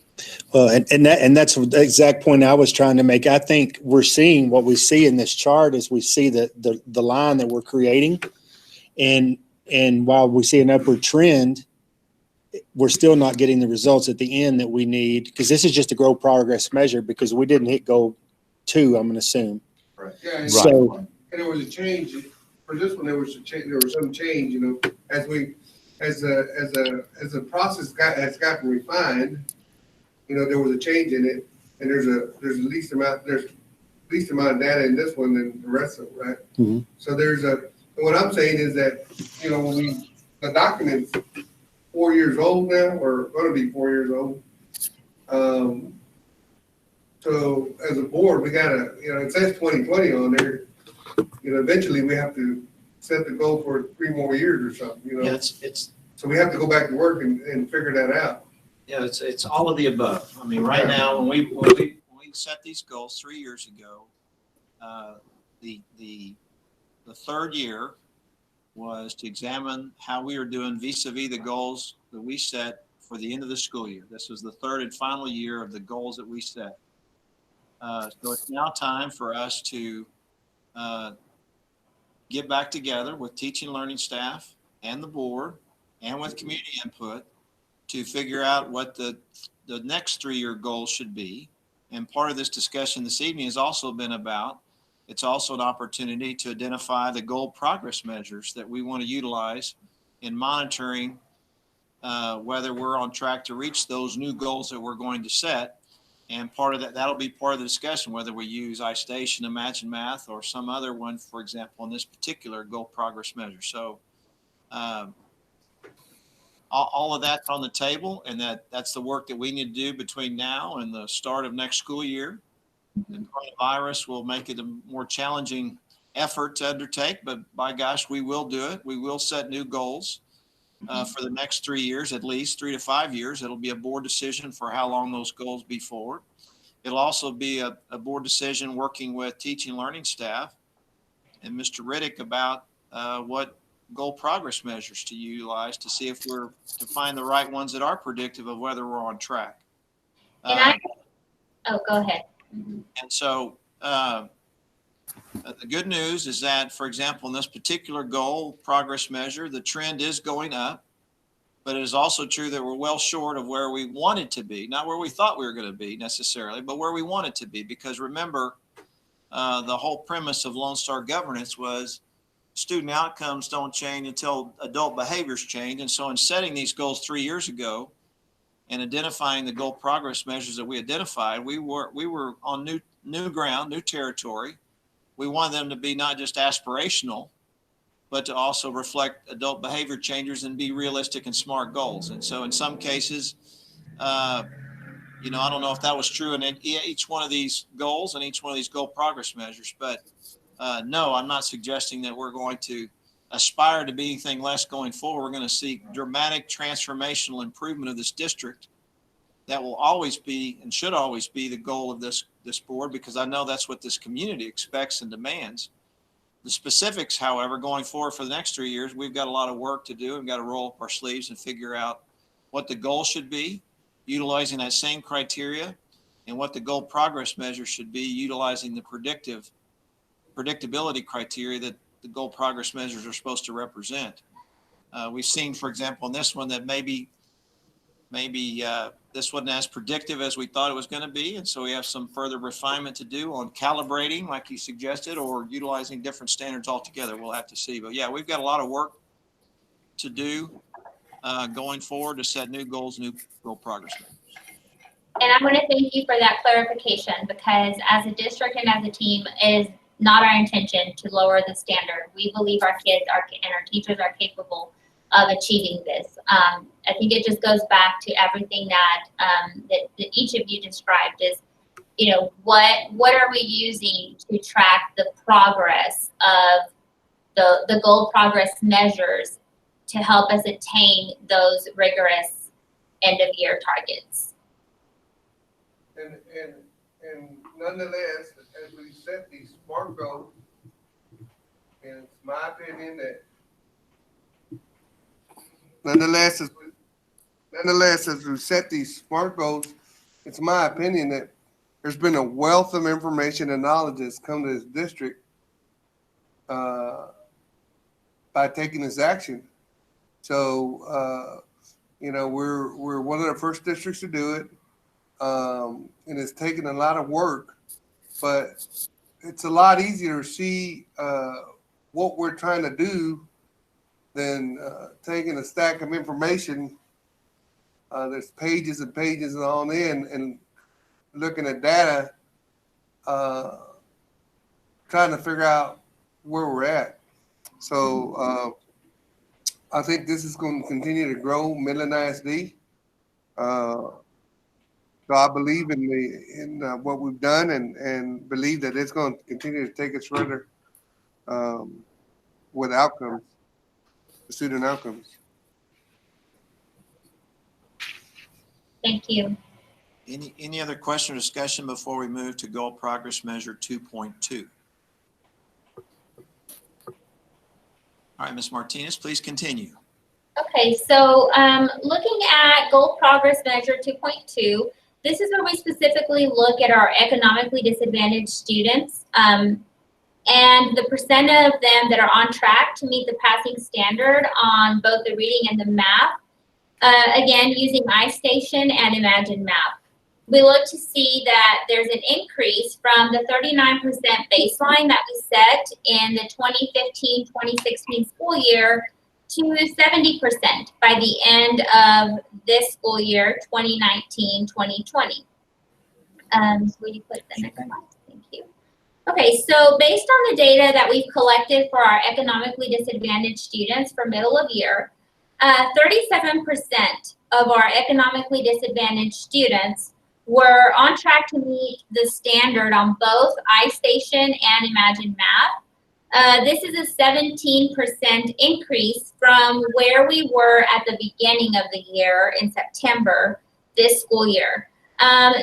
Well, and that's the exact point I was trying to make. I think we're seeing what we see in this chart is we see the line that we're creating, and while we see an upward trend, we're still not getting the results at the end that we need, because this is just a grow progress measure because we didn't hit goal 2, I'm going to assume. Right. Yeah. And So, and there was a change for this one. There was some change, as the process has gotten refined. There was a change in it, and there's least amount of data in this one than the rest of it, right? Mm-hmm. So what I'm saying is that when the document's 4 years old now, or going to be 4 years old. So as a board, we gotta, it says 2020 on there. Eventually we have to set the goal for 3 more years or something. Yeah, so we have to go back to work and figure that out. Yeah, it's all of the above. I mean, right now, when we set these goals 3 years ago, the third year was to examine how we were doing vis-a-vis the goals that we set for the end of the school year. This was the third and final year of the goals that we set. So it's now time for us to get back together with teaching learning staff and the board and with community input to figure out what the next 3-year goals should be. And part of this discussion this evening has also been about, it's also an opportunity to identify the goal progress measures that we want to utilize in monitoring whether we're on track to reach those new goals that we're going to set. And part of that'll be part of the discussion, whether we use iStation, Imagine Math, or some other one, for example, in this particular goal progress measure. So all of that's on the table, and that's the work that we need to do between now and the start of next school year. The coronavirus will make it a more challenging effort to undertake, but by gosh, we will do it. We will set new goals for the next 3 years, at least 3 to 5 years. It'll be a board decision for how long those goals be forward. It'll also be a board decision working with teaching learning staff and Mr. Riddick about what goal progress measures to utilize to see if we're to find the right ones that are predictive of whether we're on track. Go ahead. And so the good news is that, for example, in this particular goal progress measure, the trend is going up, but it is also true that we're well short of where we wanted to be, not where we thought we were going to be necessarily, but where we wanted to be. Because remember, the whole premise of Lone Star governance was student outcomes don't change until adult behaviors change. And so in setting these goals 3 years ago and identifying the goal progress measures that we identified, we were on new ground, new territory. We wanted them to be not just aspirational, but to also reflect adult behavior changes and be realistic and smart goals. And so in some cases, I don't know if that was true in each one of these goals and each one of these goal progress measures, but no, I'm not suggesting that we're going to aspire to be anything less going forward. We're going to see dramatic transformational improvement of this district. That will always be and should always be the goal of this board, because I know that's what this community expects and demands. The specifics, however, going forward for the next 3 years, we've got a lot of work to do. We've got to roll up our sleeves and figure out what the goal should be, utilizing that same criteria, and what the goal progress measure should be, utilizing the predictability criteria that the goal progress measures are supposed to represent. We've seen, for example, in this one that maybe maybe this wasn't as predictive as we thought it was going to be. And so we have some further refinement to do on calibrating, like you suggested, or utilizing different standards altogether. We'll have to see. But yeah, we've got a lot of work to do going forward to set new goals, new goal progress. And I want to thank you for that clarification, because as a district and as a team, it is not our intention to lower the standard. We believe our kids and our teachers are capable of achieving this. I think it just goes back to everything that each of you described is, you know, what are we using to track the progress of the goal progress measures to help us attain those rigorous end of year targets. And nonetheless, as we set these SMART goals, and it's my opinion that nonetheless, as we set these SMART goals, it's my opinion that there's been a wealth of information and knowledge that's come to this district by taking this action. So, you know, we're one of the first districts to do it. And it's taken a lot of work, but it's a lot easier to see what we're trying to do than taking a stack of information. There's pages and pages and on in, and looking at data, trying to figure out where we're at. So I think this is going to continue to grow Midland ISD. So I believe in what we've done, and believe that it's going to continue to take us further with outcomes, student outcomes. Thank you. Any other question or discussion before we move to goal progress measure 2.2? All right, Ms. Martinez, please continue. Okay, so looking at goal progress measure 2.2, this is where we specifically look at our economically disadvantaged students and the percent of them that are on track to meet the passing standard on both the reading and the math. Again, using iStation and Imagine Math. We look to see that there's an increase from the 39% baseline that we set in the 2015-2016 school year to 70% by the end of this school year, 2019-2020. Will you click the next one? Thank you. Okay, so based on the data that we've collected for our economically disadvantaged students for middle of year, 37% of our economically disadvantaged students were on track to meet the standard on both iStation and Imagine Math. This is a 17% increase from where we were at the beginning of the year in September this school year.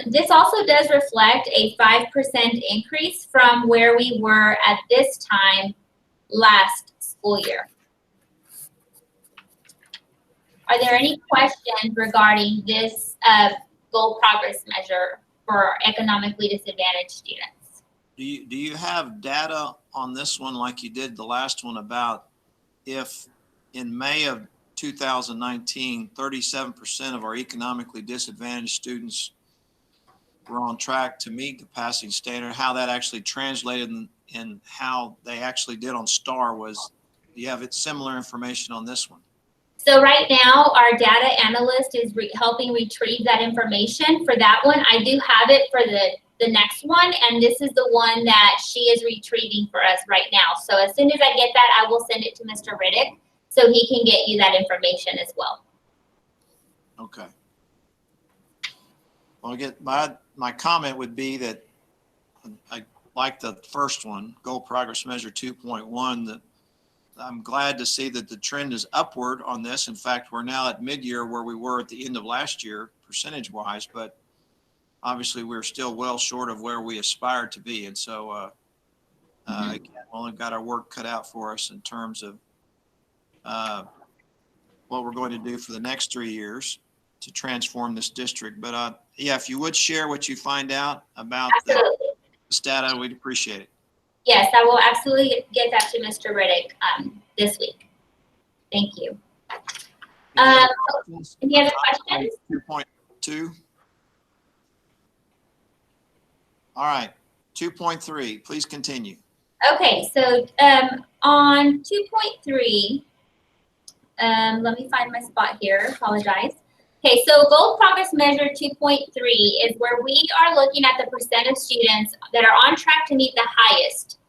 This also does reflect a 5% increase from where we were at this time last school year. Are there any questions regarding this goal progress measure for our economically disadvantaged students? Do you have data on this one like you did the last one about if in May of 2019, 37% of our economically disadvantaged students were on track to meet the passing standard, how that actually translated and how they actually did on STAR was, do you have similar information on this one? So right now, our data analyst is helping retrieve that information. For that one, I do have it for the next one, and this is the one that she is retrieving for us right now. So as soon as I get that, I will send it to Mr. Riddick so he can get you that information as well. Okay. Well, again, my comment would be that I like the first one, goal progress measure 2.1, that I'm glad to see that the trend is upward on this. In fact, we're now at mid-year where we were at the end of last year, percentage-wise, but obviously we're still well short of where we aspired to be. And so, again, we've only got our work cut out for us in terms of what we're going to do for the next 3 years to transform this district. But yeah, if you would share what you find out about this data, we'd appreciate it. Yes, I will absolutely get that to Mr. Riddick this week. Thank you. Any other questions? 2.2. All right, 2.3, please continue. Okay, so on 2.3, let me find my spot here, apologize. Okay, so goal progress measure 2.3 is where we are looking at the percent of students that are on track to meet the highest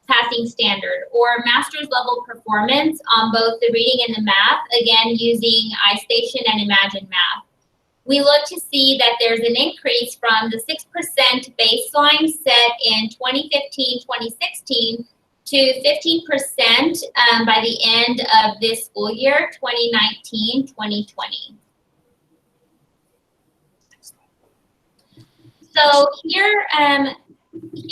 passing standard or master's level performance on both the reading and the math, again, using iStation and Imagine Math. We look to see that there's an increase from the 6% baseline set in 2015-2016 to 15% by the end of this school year, 2019-2020. So here is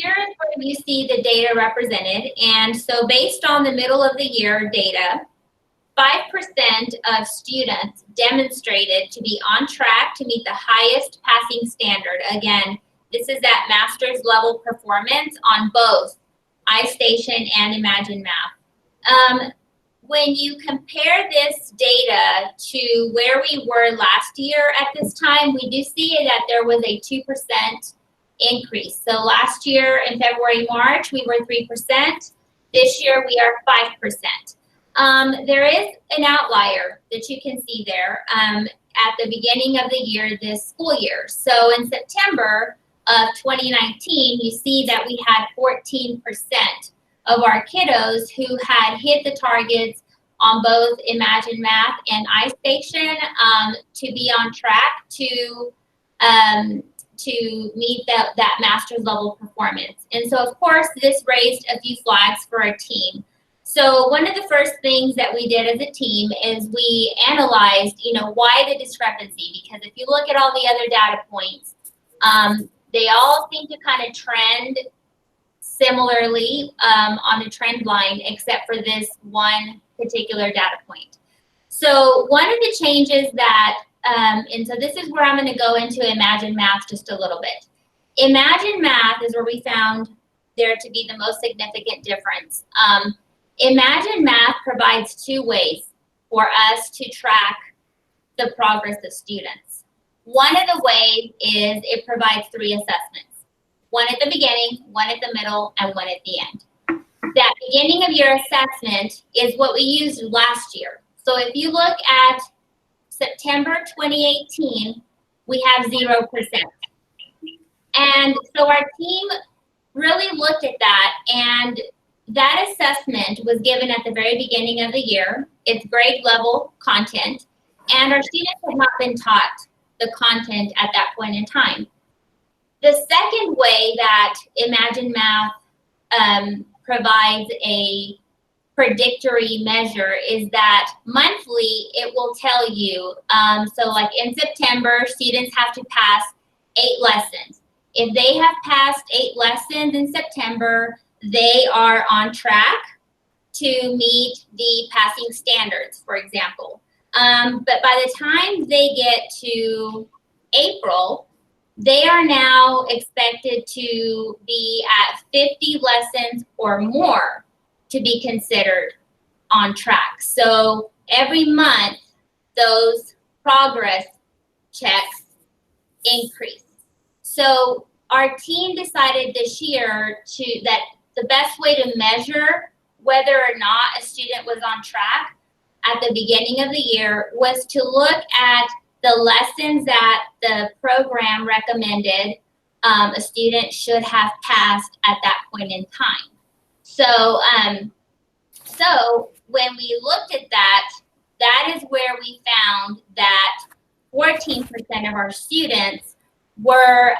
where you see the data represented. And so based on the middle of the year data, 5% of students demonstrated to be on track to meet the highest passing standard. Again, this is that master's level performance on both iStation and Imagine Math. When you compare this data to where we were last year at this time, we do see that there was a 2% increase. So last year in February, March, we were 3%. This year we are 5%. There is an outlier that you can see there at the beginning of the year, this school year. So in September of 2019, you see that we had 14% of our kiddos who had hit the targets on both Imagine Math and iStation to be on track to meet that master's level performance. And so of course this raised a few flags for our team. So one of the first things that we did as a team is we analyzed, why the discrepancy, because if you look at all the other data points, they all seem to kind of trend similarly on the trend line, except for this one particular data point. So one of the changes that, and so this is where I'm going to go into Imagine Math just a little bit. Imagine Math is where we found there to be the most significant difference. Imagine Math provides two ways for us to track the progress of students. One of the ways is it provides 3 assessments. One at the beginning, one at the middle, and one at the end. That beginning of year assessment is what we used last year. So if you look at September 2018, we have 0%. And so our team really looked at that, and that assessment was given at the very beginning of the year. It's grade level content, and our students had not been taught the content at that point in time. The second way that Imagine Math provides a predictory measure is that monthly it will tell you, so like in September, students have to pass 8 lessons. If they have passed 8 lessons in September, they are on track to meet the passing standards, for example. But by the time they get to April, they are now expected to be at 50 lessons or more to be considered on track. So every month, those progress checks increase. So our team decided this year that the best way to measure whether or not a student was on track at the beginning of the year was to look at the lessons that the program recommended a student should have passed at that point in time. So, so when we looked at that, that is where we found that 14% of our students were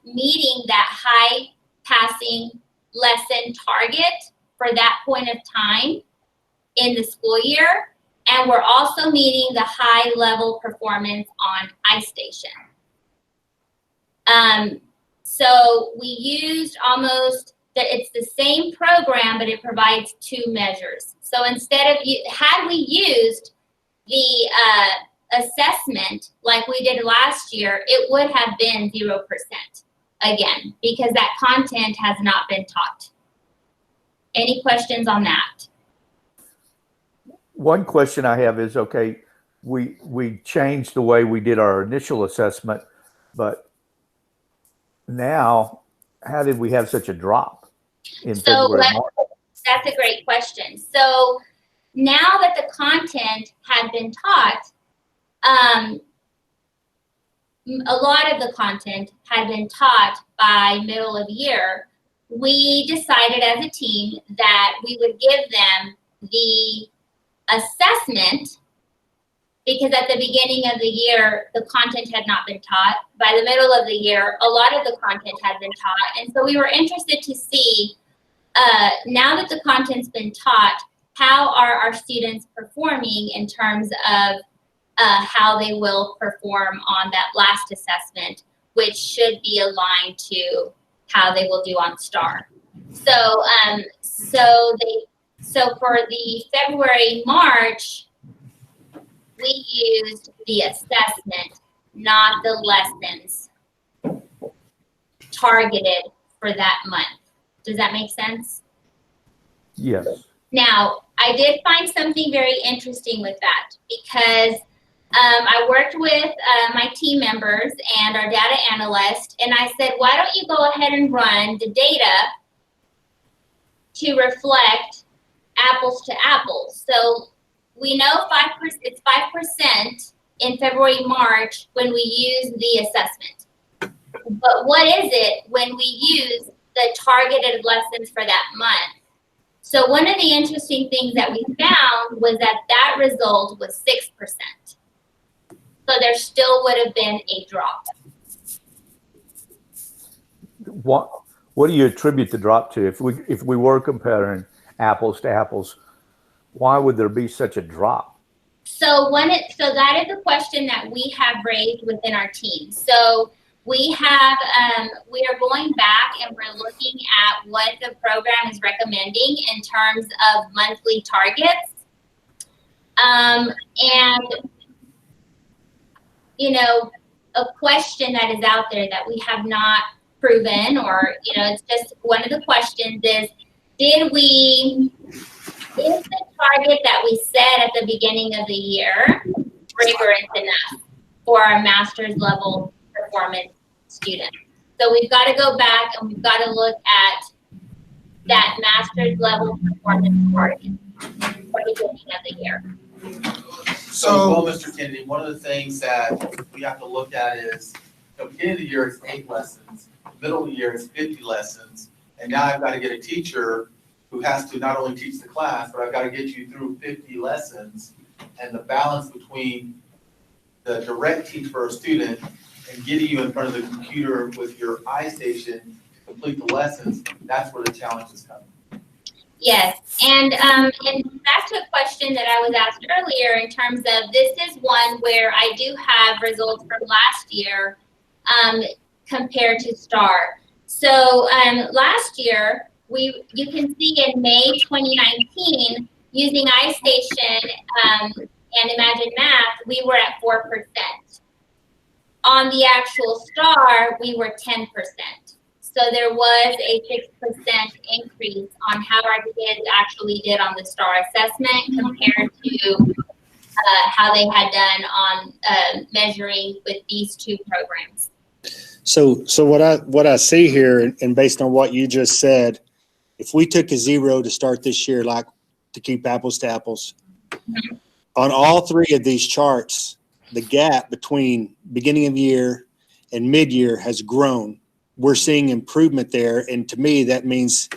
meeting that high passing lesson target for that point of time in the school year. And we're also meeting the high level performance on iStation. So we used it's the same program, but it provides 2 measures. So instead of, had we used the assessment like we did last year, it would have been 0% again, because that content has not been taught. Any questions on that? One question I have is, okay, we changed the way we did our initial assessment, but now, how did we have such a drop in February? That's a great question. So now that the content had been taught, a lot of the content had been taught by middle of year, we decided as a team that we would give them the assessment, because at the beginning of the year, the content had not been taught. By the middle of the year, a lot of the content had been taught. And so we were interested to see, now that the content's been taught, how are our students performing in terms of how they will perform on that last assessment, which should be aligned to how they will do on STAR. So, so for the February, March, we used the assessment, not the lessons targeted for that month. Does that make sense? Yes. Now, I did find something very interesting with that, because I worked with my team members and our data analyst, and I said, why don't you go ahead and run the data to reflect apples to apples? So we know 5%, it's 5% in February, March when we use the assessment. But what is it when we use the targeted lessons for that month? So one of the interesting things that we found was that that result was 6%. So there still would have been a drop. What do you attribute the drop to? If we were comparing apples to apples, why would there be such a drop? So that is a question that we have raised within our team. So we are going back and we're looking at what the program is recommending in terms of monthly targets. And you know, a question that is out there that we have not proven, or, you know, it's just one of the questions is the target that we set at the beginning of the year rigorous enough for our master's level performance students? So we've got to go back and we've got to look at that master's level performance target for the beginning of the year. So, well, Mr. Kennedy, one of the things that we have to look at is, the beginning of the year is 8 lessons, middle of the year is 50 lessons, and now I've got to get a teacher who has to not only teach the class, but I've got to get you through 50 lessons, and the balance between the direct teach for a student and getting you in front of the computer with your iStation to complete the lessons, that's where the challenge is coming. Yes, and back to a question that I was asked earlier in terms of, this is one where I do have results from last year compared to STAR. So last year, you can see in May 2019, using iStation and Imagine Math, we were at 4%. On the actual STAR, we were 10%. So there was a 6% increase on how our kids actually did on the STAR assessment compared to how they had done on measuring with these two programs. So what I see here, and based on what you just said, if we took a 0 to start this year, like to keep apples to apples, on all 3 of these charts, the gap between beginning of the year and mid-year has grown. We're seeing improvement there. And to me, that means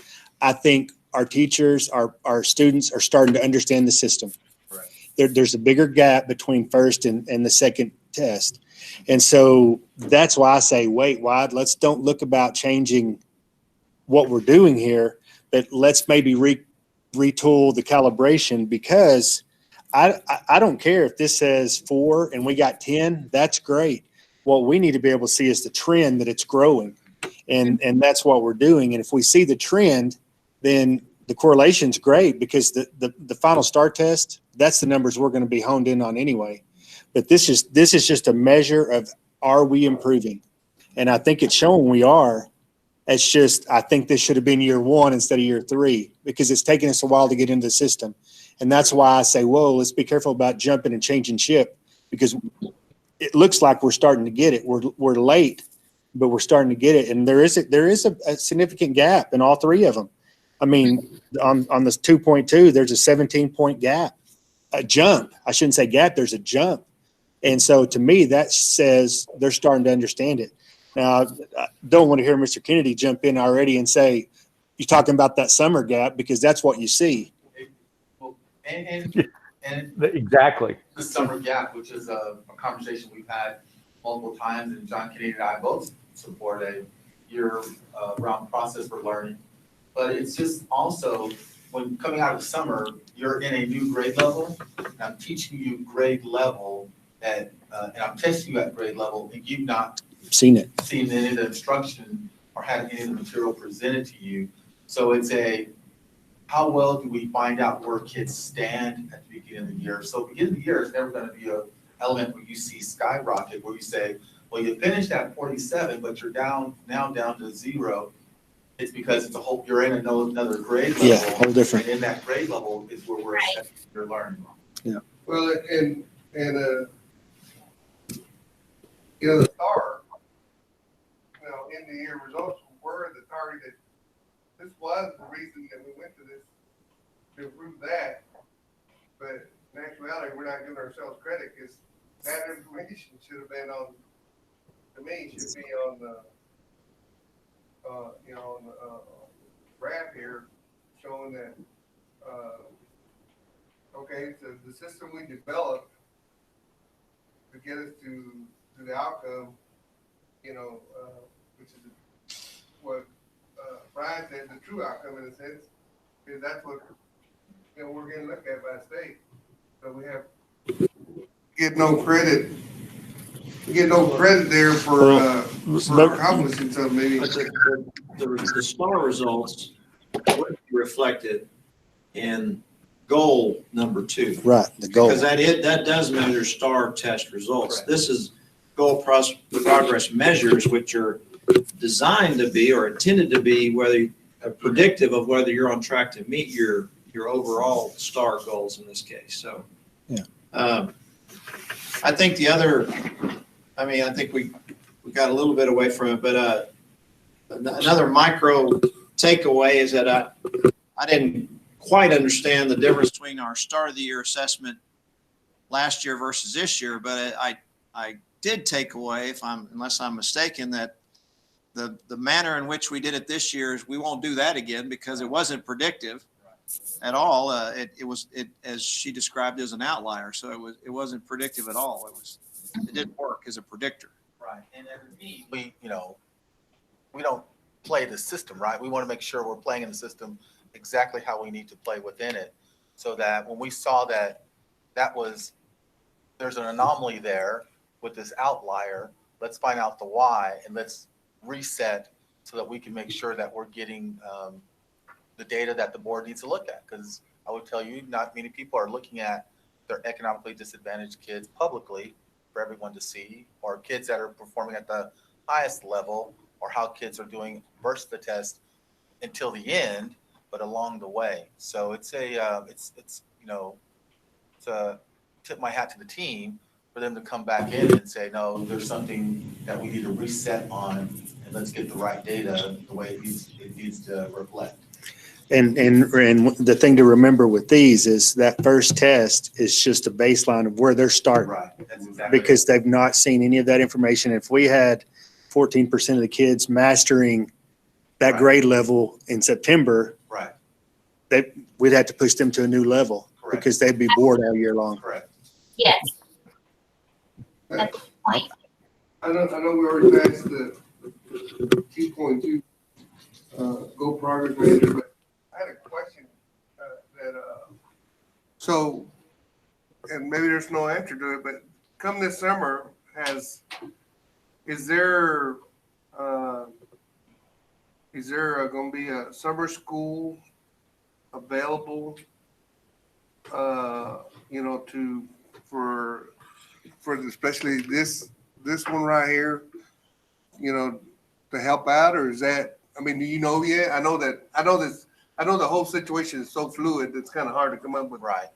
I think our teachers, our students are starting to understand the system. Right. There's a bigger gap between first and the second test. And so that's why I say, wait, let's don't look about changing what we're doing here, but let's maybe retool the calibration, because I don't care if this says 4 and we got 10, that's great. What we need to be able to see is the trend that it's growing. And that's what we're doing. And if we see the trend, then the correlation's great, because the final STAR test, that's the numbers we're going to be honed in on anyway. But this is just a measure of, are we improving? And I think it's showing we are. It's just, I think this should have been year 1 instead of year 3, because it's taken us a while to get into the system. And that's why I say, whoa, let's be careful about jumping and changing ship, because it looks like we're starting to get it. We're late, but we're starting to get it. And there is a significant gap in all three of them. I mean, on this 2.2, there's a 17-point gap, a jump. I shouldn't say gap, there's a jump. And so to me, that says they're starting to understand it. Now, I don't want to hear Mr. Kennedy jump in already and say, you're talking about that summer gap, because that's what you see. And Exactly. the summer gap, which is a conversation we've had multiple times, and John Kennedy and I both support a year-round process for learning. But it's just also, when coming out of summer, you're in a new grade level, and I'm teaching you grade level and I'm testing you at grade level, and you've not Seen any of the instruction or had any of the material presented to you. So it's how well do we find out where kids stand at the beginning of the year? So beginning of the year is never going to be an element where you see skyrocket, where you say, well, you finished at 47, but you're now down to 0. It's because you're in another grade level. Yeah, whole different. And in that grade level is where we're assessing your learning. Yeah. Well, and the STAR, end of year results were the target. This was the reason that we went to this, to improve that. But in actuality, we're not giving ourselves credit, because that information should have been on, to me, should be on the, on the graph here, showing that, okay, so the system we developed to get us to the outcome, which is what Brian said, the true outcome in a sense, is that's what we're getting looked at by the state. So we have get no credit there for accomplishing something. Maybe The STAR results would be reflected in goal number 2. Right, the goal. Because that does measure STAR test results. Correct. This is goal progress measures, which are designed to be or intended to be predictive of whether you're on track to meet your overall STAR goals in this case. So, yeah. I think I think we got a little bit away from it, but another micro takeaway is that I didn't quite understand the difference between our start of the year assessment last year versus this year, but I did take away, unless I'm mistaken, that the manner in which we did it this year is we won't do that again, because it wasn't predictive at all. It was as she described as an outlier, so it wasn't predictive at all. It didn't work as a predictor. Right, and we don't play the system, right? We want to make sure we're playing in the system exactly how we need to play within it, so that when we saw that there's an anomaly there with this outlier, let's find out the why, and let's reset so that we can make sure that we're getting the data that the board needs to look at. Because I would tell you, not many people are looking at their economically disadvantaged kids publicly for everyone to see, or kids that are performing at the highest level, or how kids are doing versus the test until the end, but along the way. So it's a tip my hat to the team for them to come back in and say, no, there's something that we need to reset on, and let's get the right data the way it needs to reflect. And the thing to remember with these is that first test is just a baseline of where they're starting. Right. That's exactly because they've not seen any of that information. If we had 14% of the kids mastering that grade level in September, right, we'd have to push them to a new level. Correct. Because they'd be bored all year long. Correct. Yes. That's the point. I know we already passed the 2.2 goal progress measure, but I had a question so, and maybe there's no answer to it, but come this summer, is there going to be a summer school available, for especially this one right here, to help out, or is that, do you know yet? I know this I know the whole situation is so fluid, it's kind of hard to come up with Right.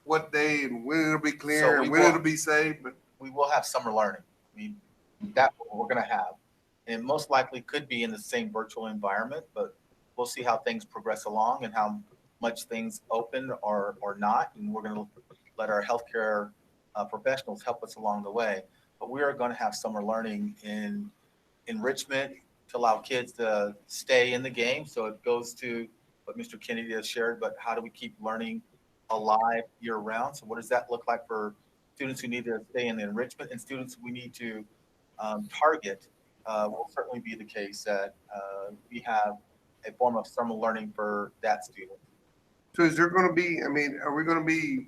what day and when it'll be So clear we and when will- it'll be safe, but We will have summer learning. That's what we're gonna have. And most likely could be in the same virtual environment, but we'll see how things progress along and how much things open or not. And we're gonna let our healthcare professionals help us along the way. But we are gonna have summer learning in enrichment to allow kids to stay in the game. So it goes to what Mr. Kennedy has shared, but how do we keep learning alive year round? So what does that look like for students who need to stay in the enrichment and students we need to target? Will certainly be the case that we have a form of summer learning for that student. so is there gonna be, I mean, are we gonna be,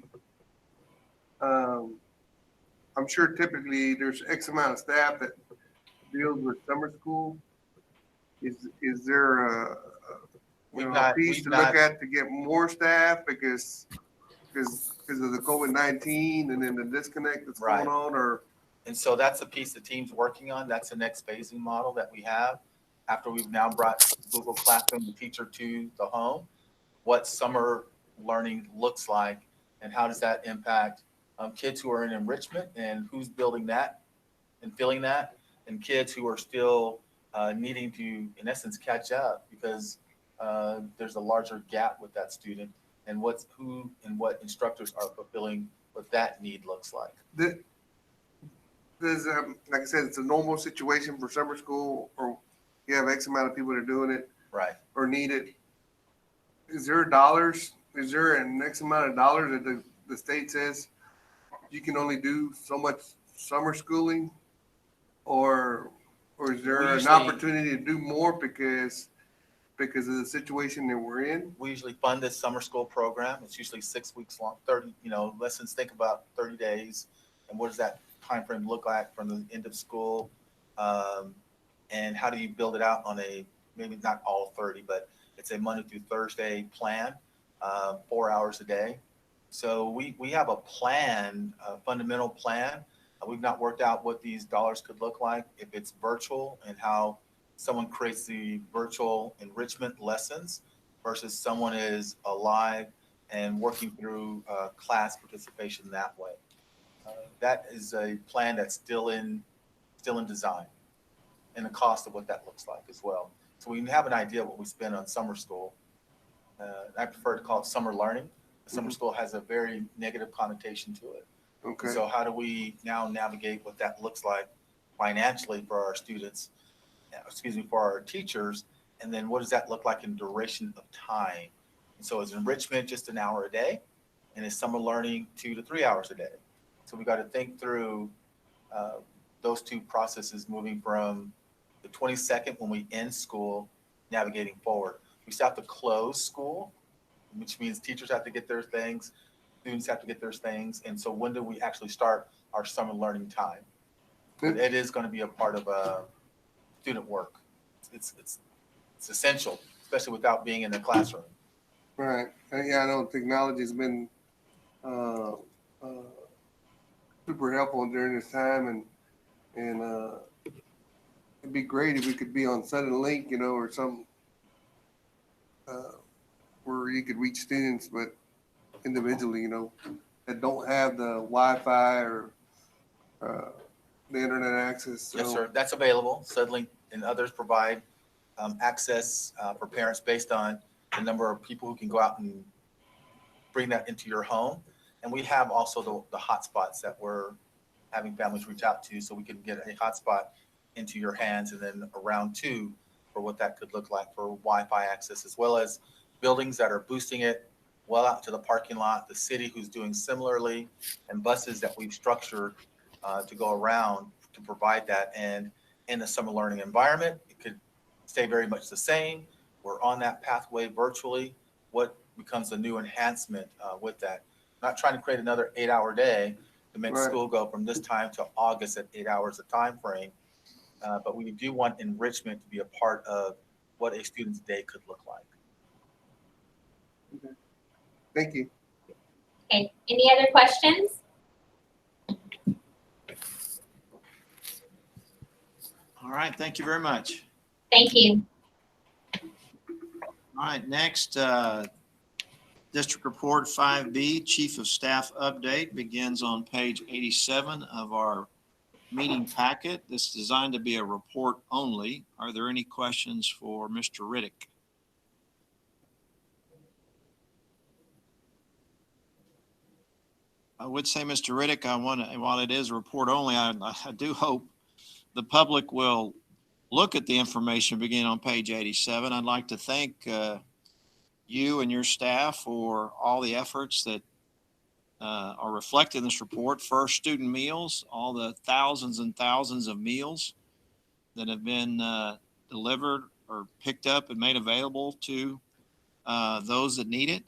I'm sure typically there's X amount of staff that deals with summer school. Is there a piece to look at to get more staff because of the COVID-19 and then the disconnect that's going on, or? And so that's a piece the team's working on. That's the next phasing model that we have after we've now brought Google Classroom, the teacher, to the home. What summer learning looks like and how does that impact kids who are in enrichment and who's building that and filling that, and kids who are still needing to, in essence, catch up because there's a larger gap with that student, and who and what instructors are fulfilling what that need looks like. There's, like I said, it's a normal situation for summer school, or you have X amount of people that are doing it, right, or need it. Is there dollars? Is there an X amount of dollars that the state says you can only do so much summer schooling, or is there an opportunity to do more because of the situation that we're in? We usually fund this summer school program. It's usually 6 weeks long, 30, lessons, think about 30 days. And what does that time frame look like from the end of school? And how do you build it out on maybe not all 30, but it's a Monday through Thursday plan, 4 hours a day. So we have a plan, a fundamental plan. We've not worked out what these dollars could look like if it's virtual and how someone creates the virtual enrichment lessons versus someone is alive and working through class participation that way. That is a plan that's still in design, and the cost of what that looks like as well. So we have an idea of what we spend on summer school. I prefer to call it summer learning. Summer school has a very negative connotation to it. Okay. So how do we now navigate what that looks like financially for our students, for our teachers, and then what does that look like in duration of time? And so is enrichment just an hour a day, and is summer learning 2 to 3 hours a day? So we got to think through those two processes moving from the 22nd when we end school, navigating forward. We still have to close school, which means teachers have to get their things, students have to get their things. And so when do we actually start our summer learning time? It is going to be a part of student work. It's essential, especially without being in the classroom. Right. Yeah, I know technology has been super helpful during this time, and it'd be great if we could be on Sudden Link, or some where you could reach students, but individually, that don't have the Wi-Fi or the internet access. So. Yes, sir. That's available. Suddenlink and others provide access for parents based on the number of people who can go out and bring that into your home. And we have also the hotspots that we're having families reach out to, so we can get a hotspot into your hands, and then a round 2 for what that could look like for Wi-Fi access, as well as buildings that are boosting it well out to the parking lot, the city who's doing similarly, and buses that we've structured to go around to provide that. And in the summer learning environment, it could stay very much the same. We're on that pathway virtually. What becomes a new enhancement with that? Not trying to create another 8-hour day to make school go from this time to August at 8 hours a time frame. But we do want enrichment to be a part of what a student's day could look like. Okay. Thank you. Okay, any other questions? All right, thank you very much. Thank you. All All right, next, District Report 5B, Chief of Staff Update, begins on page 87 of our meeting packet. This is designed to be a report only. Are there any questions for Mr. Riddick? I would say, Mr. Riddick, while it is a report only, I do hope the public will look at the information beginning on page 87. I'd like to thank you and your staff for all the efforts that are reflected in this report. First, student meals, all the thousands and thousands of meals that have been delivered or picked up and made available to those that need it.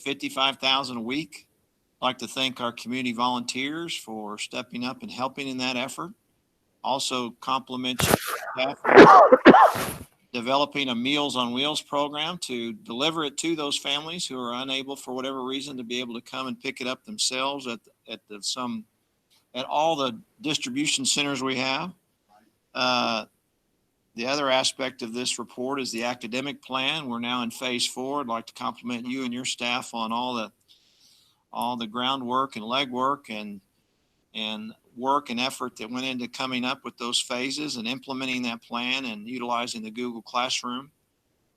55,000 a week. I'd like to thank our community volunteers for stepping up and helping in that effort. Also compliment staff for developing a Meals on Wheels program to deliver it to those families who are unable for whatever reason to be able to come and pick it up themselves at all the distribution centers we have. The other aspect of this report is the academic plan. We're now in phase 4. I'd like to compliment you and your staff on all the groundwork and legwork and work and effort that went into coming up with those phases and implementing that plan and utilizing the Google Classroom.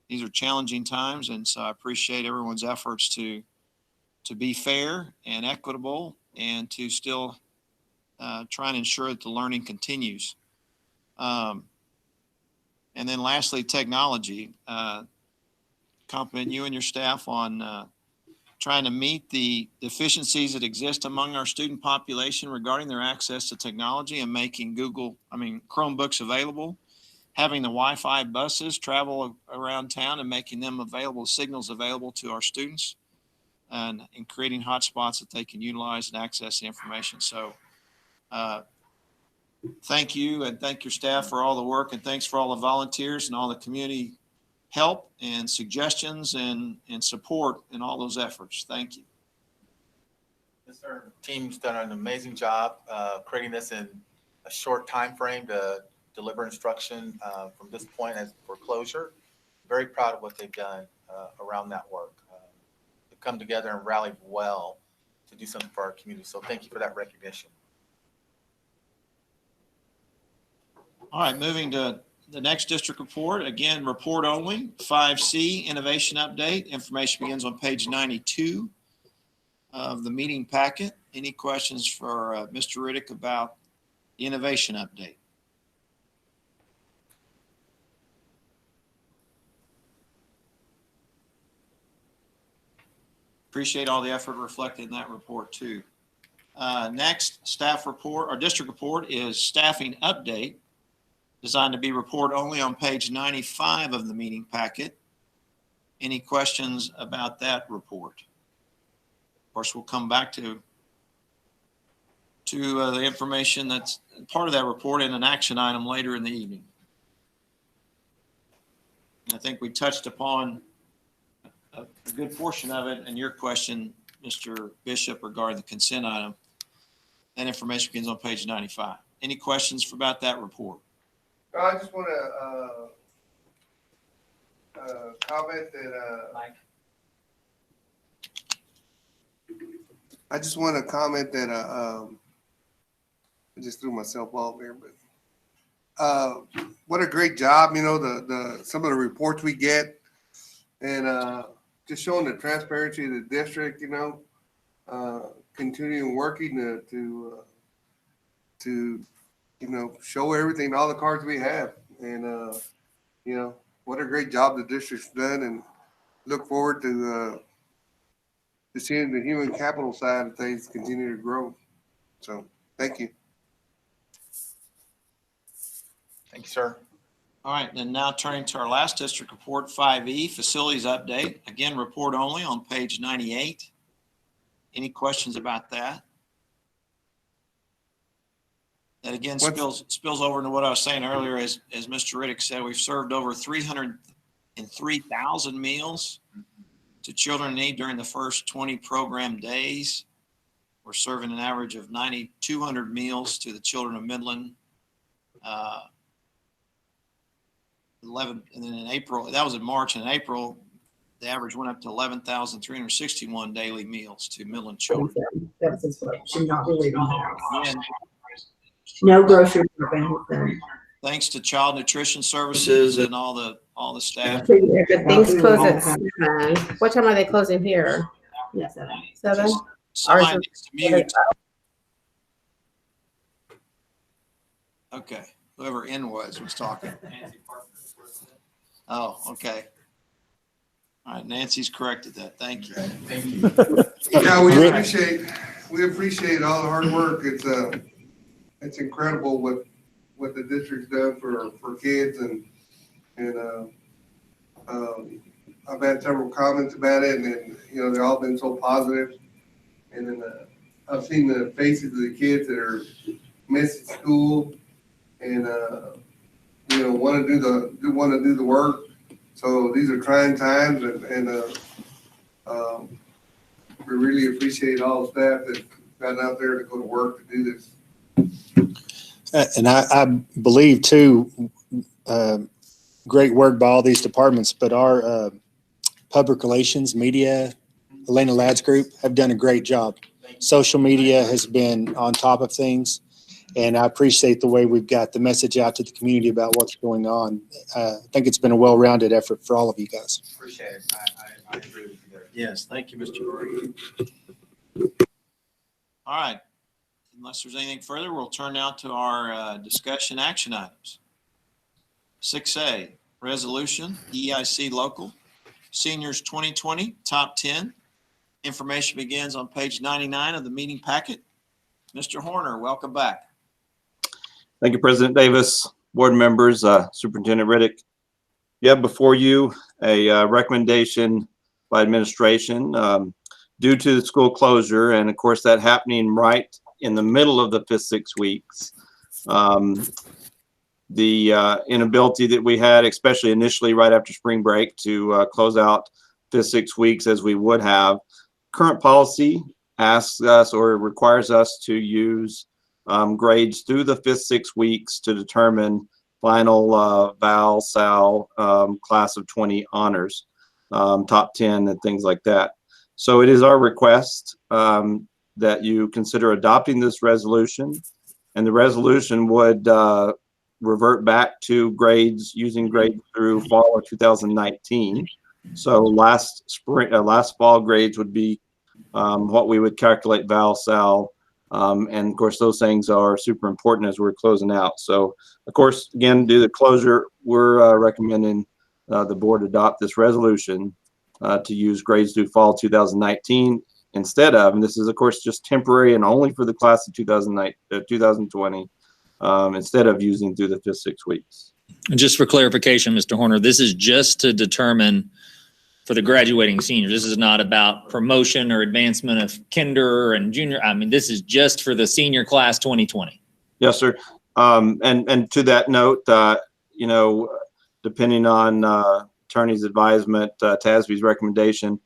These are challenging times, and so I appreciate everyone's efforts to be fair and equitable and to still try and ensure that the learning continues. And then lastly, technology. Compliment you and your staff on trying to meet the deficiencies that exist among our student population regarding their access to technology and making Chromebooks available, having the Wi-Fi buses travel around town and making them available, signals available to our students, and creating hotspots that they can utilize and access the information. So thank you, and thank your staff for all the work, and thanks for all the volunteers and all the community help and suggestions and support in all those efforts. Thank you. Yes, sir. Team's done an amazing job creating this in a short time frame to deliver instruction from this point as for closure. Very proud of what they've done around that work. They've come together and rallied well to do something for our community. So thank you for that recognition. All right, moving to the next district report, again, report only, 5C, innovation update. Information begins on page 92 of the meeting packet. Any questions for Mr. Riddick about the innovation update? Appreciate all the effort reflected in that report too. Next staff report, our district report is staffing update, designed to be report only on page 95 of the meeting packet. Any questions about that report? Of course, we'll come back to the information that's part of that report in an action item later in the evening. I think we touched upon a good portion of it in your question, Mr. Bishop, regarding the consent item. That information begins on page 95. Any questions about that report? I just want to comment that I just threw myself off here, but what a great job, some of the reports we get and just showing the transparency of the district, continuing working to show everything, all the cards we have. And, what a great job the district's done, and look forward to seeing the human capital side of things continue to grow. So thank you. Thank you, sir. All right, then now turning to our last district report, 5E, facilities update. Again, report only on page 98. Any questions about that? That again spills over into what I was saying earlier. As Mr. Riddick said, we've served over 303,000 meals to children in need during the first 20 program days. We're serving an average of 9,200 meals to the children of Midland 11, and then in April, that was in March, and in April, the average went up to 11,361 daily meals to Midland children. That's his vote. Should not be leaving the house. Again, No grocery shopping with them. thanks to Child Nutrition Services and all the staff. Yeah, But things close at 7. What time are they closing here? Yeah, 7. 7? Somebody needs to mute. Okay, whoever N was talking. Oh, okay. All right, Nancy's corrected that. Thank you. Thank you. Yeah, we appreciate all the hard work. It's incredible what the district's done for kids, and I've had several comments about it, and then, you know, they've all been so positive. And then I've seen the faces of the kids that are missing school, and you know, want to do the work. So these are trying times, and we really appreciate all the staff that's gotten out there to go to work to do this. And I believe too, great work by all these departments, but our public relations, media, Elena Ladd's group have done a great job. Social media has been on top of things, and I appreciate the way we've got the message out to the community about what's going on. I think it's been a well-rounded effort for all of you guys. Appreciate it. I agree with you there. Yes, thank you, Mr. Murray. All right. Unless there's anything further, we'll turn now to our discussion action items. 6A, resolution, EIC local, seniors 2020, top 10. Information begins on page 99 of the meeting packet. Mr. Horner, welcome back. Thank you, President Davis, board members, Superintendent Riddick. You have before you a recommendation by administration due to the school closure, and of course that happening right in the middle of the 5th 6 weeks. The inability that we had, especially initially right after spring break, to close out 5th 6 weeks as we would have. Current policy asks us or requires us to use grades through the 5th 6 weeks to determine final Val, Sal, class of 20 honors, top 10 and things like that. So it is our request that you consider adopting this resolution, and the resolution would revert back to grades using grades through fall of 2019. So last fall grades would be what we would calculate Val, Sal, and of course those things are super important as we're closing out. So of course, again, due to the closure, we're recommending the board adopt this resolution to use grades through fall 2019 instead of, and this is of course just temporary and only for the class of 2020, instead of using through the 5th 6 weeks. And just for clarification, Mr. Horner, this is just to determine for the graduating seniors. This is not about promotion or advancement of kinder and junior. I mean, this is just for the senior class 2020. Yes, sir. And to that note, you know, depending on attorney's advisement, TASB's recommendation,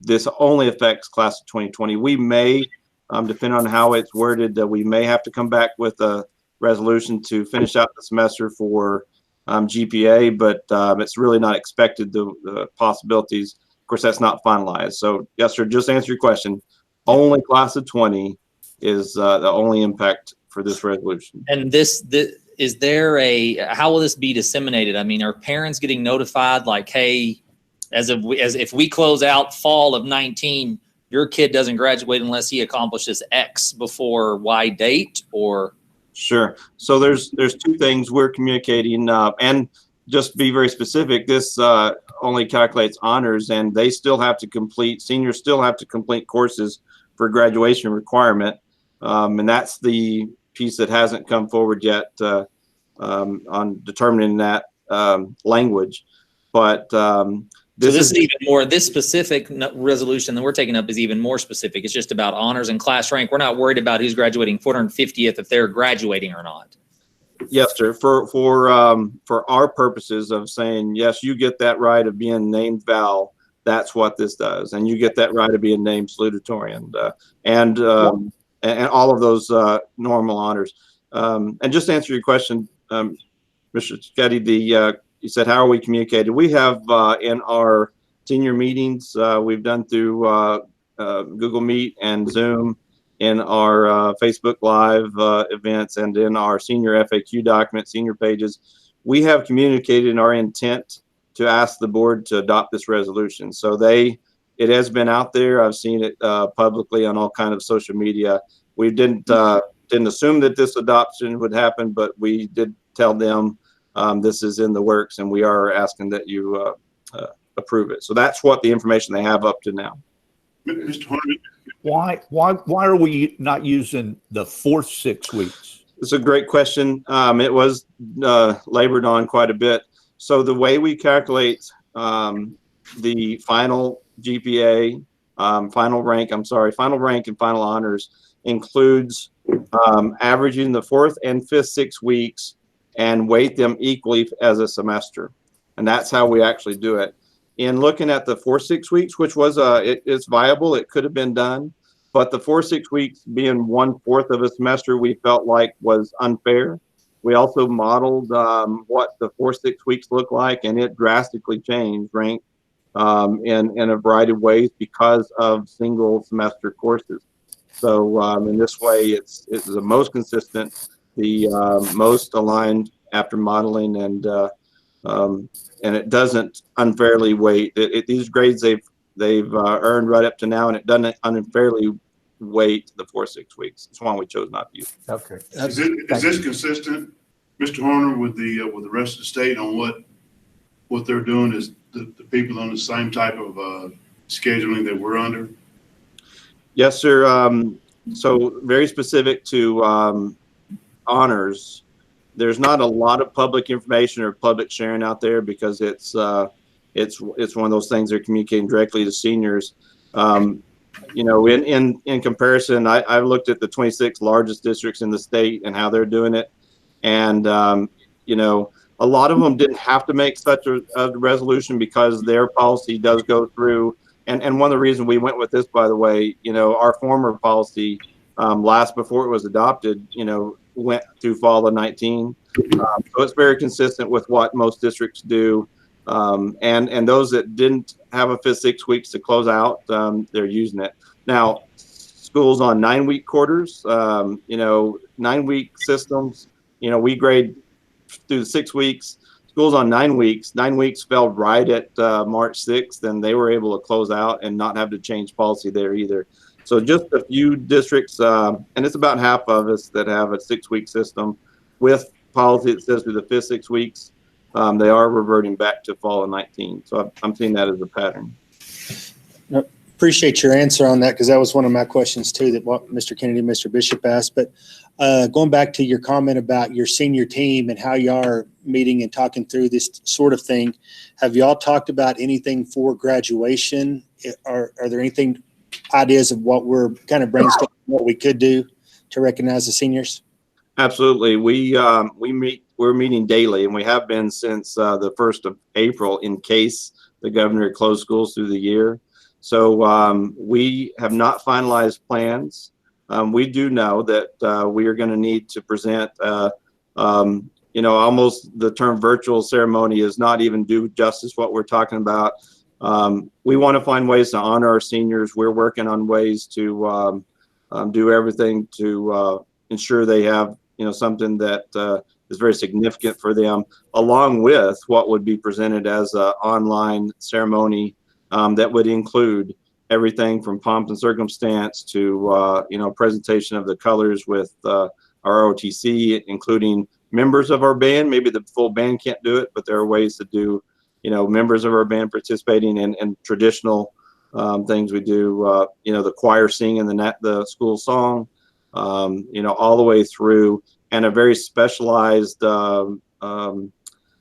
this only affects class of 2020. We may, depending on how it's worded, we may have to come back with a resolution to finish out the semester for GPA, but it's really not expected, the possibilities. Of course, that's not finalized. So yes, sir, just to answer your question, only class of 20 is the only impact for this resolution. And is there how will this be disseminated? I mean, are parents getting notified like, hey, as if we close out fall of 19, your kid doesn't graduate unless he accomplishes X before Y date, or? Sure. So there's 2 things we're communicating, and just to be very specific, this only calculates honors, and they still have to complete, seniors still have to complete courses for graduation requirement. And that's the piece that hasn't come forward yet on determining that language. But this is even more, this specific resolution that we're taking up is even more specific. It's just about honors and class rank. We're not worried about who's graduating 450th if they're graduating or not. Yes, sir. For our purposes of saying, yes, you get that right of being named Val, that's what this does. And you get that right of being named salutatorian and all of those normal honors. And just to answer your question, Mr. Scuddy, you said, how are we communicated? We have in our senior meetings, we've done through Google Meet and Zoom, in our Facebook Live events, and in our senior FAQ document, senior pages. We have communicated in our intent to ask the board to adopt this resolution. So it has been out there. I've seen it publicly on all kinds of social media. We didn't assume that this adoption would happen, but we did tell them this is in the works, and we are asking that you approve it. So that's what the information they have up to now. Mr. Horner, Why are we not using the fourth 6 weeks? It's a great question. It was labored on quite a bit. So the way we calculate the final GPA, final rank and final honors includes averaging the 4th and 5th 6 weeks and weight them equally as a semester. And that's how we actually do it. In looking at the 4 6 weeks, which was it's viable, it could have been done, but the 4 6 weeks being 1/4 of a semester, we felt like was unfair. We also modeled what the 4 6 weeks look like, and it drastically changed rank in a variety of ways because of single semester courses. So in this way, it's the most consistent, the most aligned after modeling, and it doesn't unfairly weight. These grades they've earned right up to now, and it doesn't unfairly weight the 4 6 weeks. It's one we chose not to use. Okay. Is this consistent, Mr. Horner, with the rest of the state on what they're doing? Is the people on the same type of scheduling that we're under? Yes, sir. So very specific to honors, there's not a lot of public information or public sharing out there because it's one of those things they're communicating directly to seniors. You know, in comparison, I've looked at the 26 largest districts in the state and how they're doing it, and you know, a lot of them didn't have to make such a resolution because their policy does go through. And one of the reasons we went with this, by the way, you know, our former policy before it was adopted, you know, went through fall of 19. So it's very consistent with what most districts do. And those that didn't have a 5th 6 weeks to close out, they're using it. Now, schools on 9-week quarters, you know, 9-week systems, you know, we grade through 6 weeks. Schools on 9 weeks, 9 weeks fell right at March 6th, and they were able to close out and not have to change policy there either. So just a few districts, and it's about half of us that have a 6-week system with policy that says through the 5th 6 weeks, they are reverting back to fall of 19. So I'm seeing that as a pattern. Appreciate your answer on that, because that was one of my questions too, that what Mr. Kennedy, Mr. Bishop asked. But going back to your comment about your senior team and how you are meeting and talking through this sort of thing, have y'all talked about anything for graduation? Are there anything ideas of what we're kind of brainstorming what we could do to recognize the seniors? Absolutely. We're meeting daily, and we have been since the 1st of April in case the governor closed schools through the year. So we have not finalized plans. We do know that we are going to need to present, you know, almost the term virtual ceremony is not even do justice what we're talking about. We want to find ways to honor our seniors. We're working on ways to do everything to ensure they have, you know, something that is very significant for them, along with what would be presented as an online ceremony that would include everything from pomp and circumstance to, you know, presentation of the colors with our ROTC, including members of our band. Maybe the full band can't do it, but there are ways to do, you know, members of our band participating in traditional things we do, you know, the choir singing the school song, you know, all the way through, and a very specialized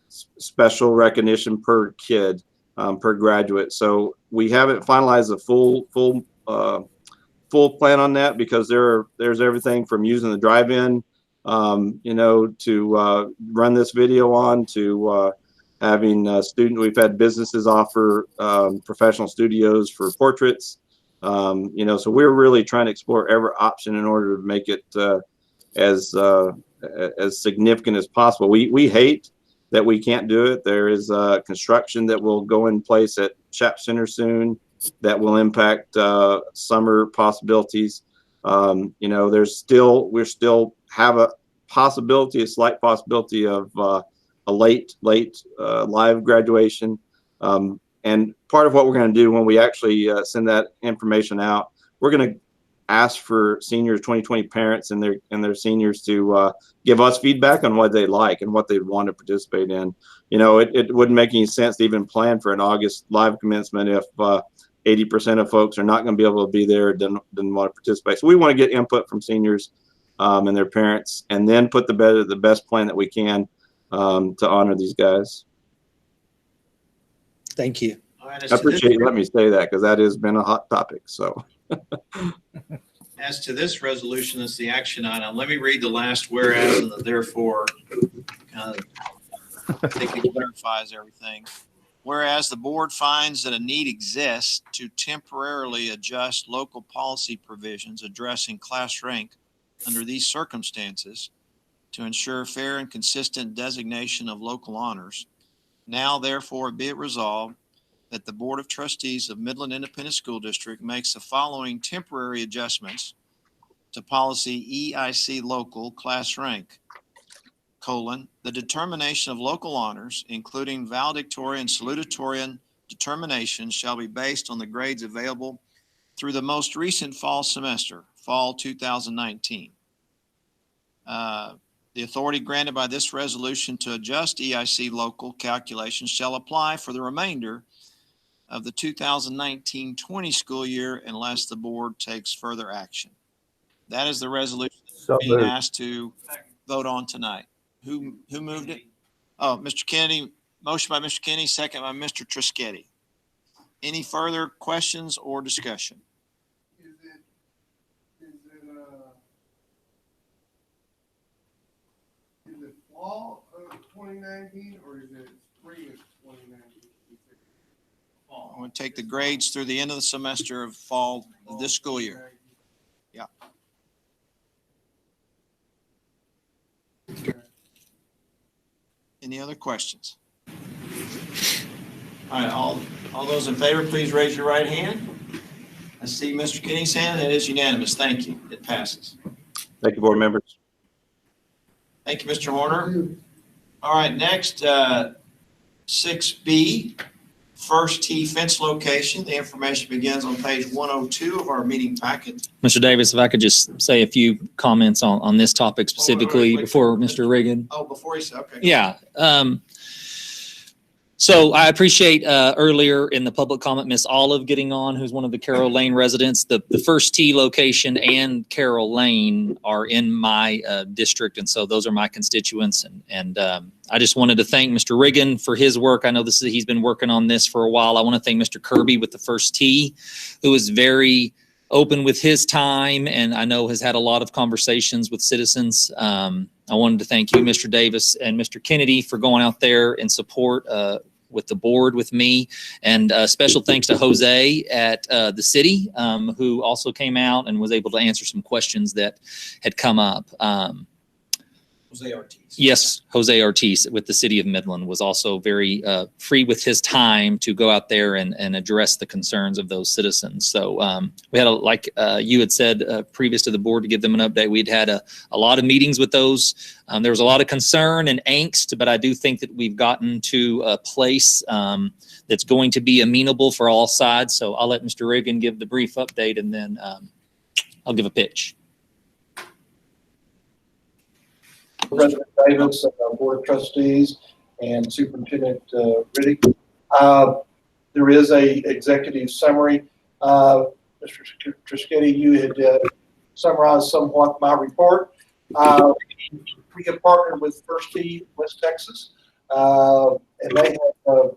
special recognition per kid, per graduate. So we haven't finalized a full plan on that, because there's everything from using the drive-in, you know, to run this video on, to having we've had businesses offer professional studios for portraits, you know, so we're really trying to explore every option in order to make it as significant as possible. We hate that we can't do it. There is construction that will go in place at Chap Center soon that will impact summer possibilities. You know, we still have a slight possibility of a late live graduation. And part of what we're going to do when we actually send that information out, we're going to ask for seniors, 2020 parents and their seniors to give us feedback on what they like and what they'd want to participate in. You know, it wouldn't make any sense to even plan for an August live commencement if 80% of folks are not going to be able to be there, didn't want to participate. So we want to get input from seniors and their parents, and then put the best plan that we can to honor these guys. Thank you. All right, I appreciate you letting me say that, because that has been a hot topic. So as to this resolution, it's the action item. Let me read the last whereas and the therefore. I think it clarifies everything. Whereas the board finds that a need exists to temporarily adjust local policy provisions addressing class rank under these circumstances to ensure fair and consistent designation of local honors. Now, therefore, be it resolved that the Board of Trustees of Midland Independent School District makes the following temporary adjustments to policy EIC local class rank: the determination of local honors, including valedictorian and salutatorian determinations, shall be based on the grades available through the most recent fall semester, fall 2019. The authority granted by this resolution to adjust EIC local calculations shall apply for the remainder of the 2019-20 school year unless the board takes further action. That is the resolution being asked to vote on tonight. Who moved it? Oh, Mr. Kennedy. Motion by Mr. Kennedy, second by Mr. Trischetti. Any further questions or discussion? Is it fall of 2019 or is it spring of 2019? I'm going to take the grades through the end of the semester of fall of this school year. Yeah. Any other questions? All right, all those in favor, please raise your right hand. I see Mr. Kenny's hand. It is unanimous. Thank you. It passes. thank you, board members. Thank you, Mr. Horner. All right, next, 6B, first tee fence location. The information begins on page 102 of our meeting packet. Mr. Davis, if I could just say a few comments on this topic specifically before Mr. Reagan. Oh, before he said, okay. Yeah. So I appreciate earlier in the public comment, Miss Olive getting on, who's one of the Carroll Lane residents. The first tee location and Carroll Lane are in my district, and so those are my constituents. And I just wanted to thank Mr. Reagan for his work. I know he's been working on this for a while. I want to thank Mr. Kirby with the first tee, who is very open with his time, and I know has had a lot of conversations with citizens. I wanted to thank you, Mr. Davis and Mr. Kennedy, for going out there in support with the board with me. And special thanks to Jose at the city, who also came out and was able to answer some questions that had come up. Jose Ortiz. Yes, Jose Ortiz with the city of Midland was also very free with his time to go out there and address the concerns of those citizens. So we had, like you had said previous to the board, to give them an update, we'd had a lot of meetings with those. There was a lot of concern and angst, but I do think that we've gotten to a place that's going to be amenable for all sides. So I'll let Mr. Reagan give the brief update, and then I'll give a pitch. President Davis, Board of Trustees, and Superintendent Riddick. There is a executive summary. Mr. Trischetti, you had summarized somewhat my report. We have partnered with First Tee West Texas, and they have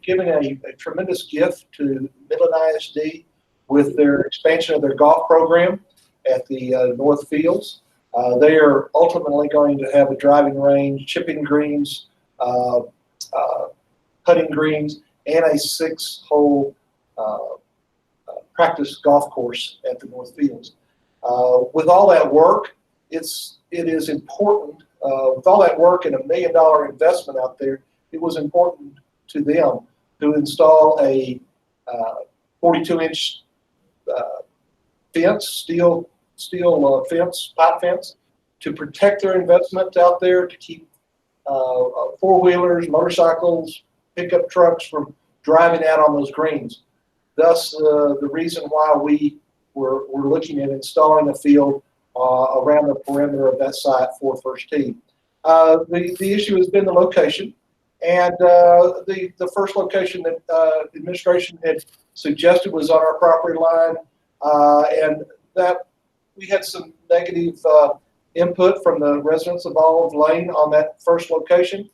given a tremendous gift to Midland ISD with their expansion of their golf program at the North Fields. They are ultimately going to have a driving range, chipping greens, putting greens, and a 6-hole practice golf course at the North Fields. With all that work, it is important with all that work and $1 million investment out there, it was important to them to install a 42-inch fence, steel fence, pipe fence, to protect their investment out there, to keep four-wheelers, motorcycles, pickup trucks from driving out on those greens. Thus, the reason why we were looking at installing a field around the perimeter of that site for First Tee. The issue has been the location, and the first location that the administration had suggested was on our property line, and that we had some negative input from the residents of Olive Lane on that first location.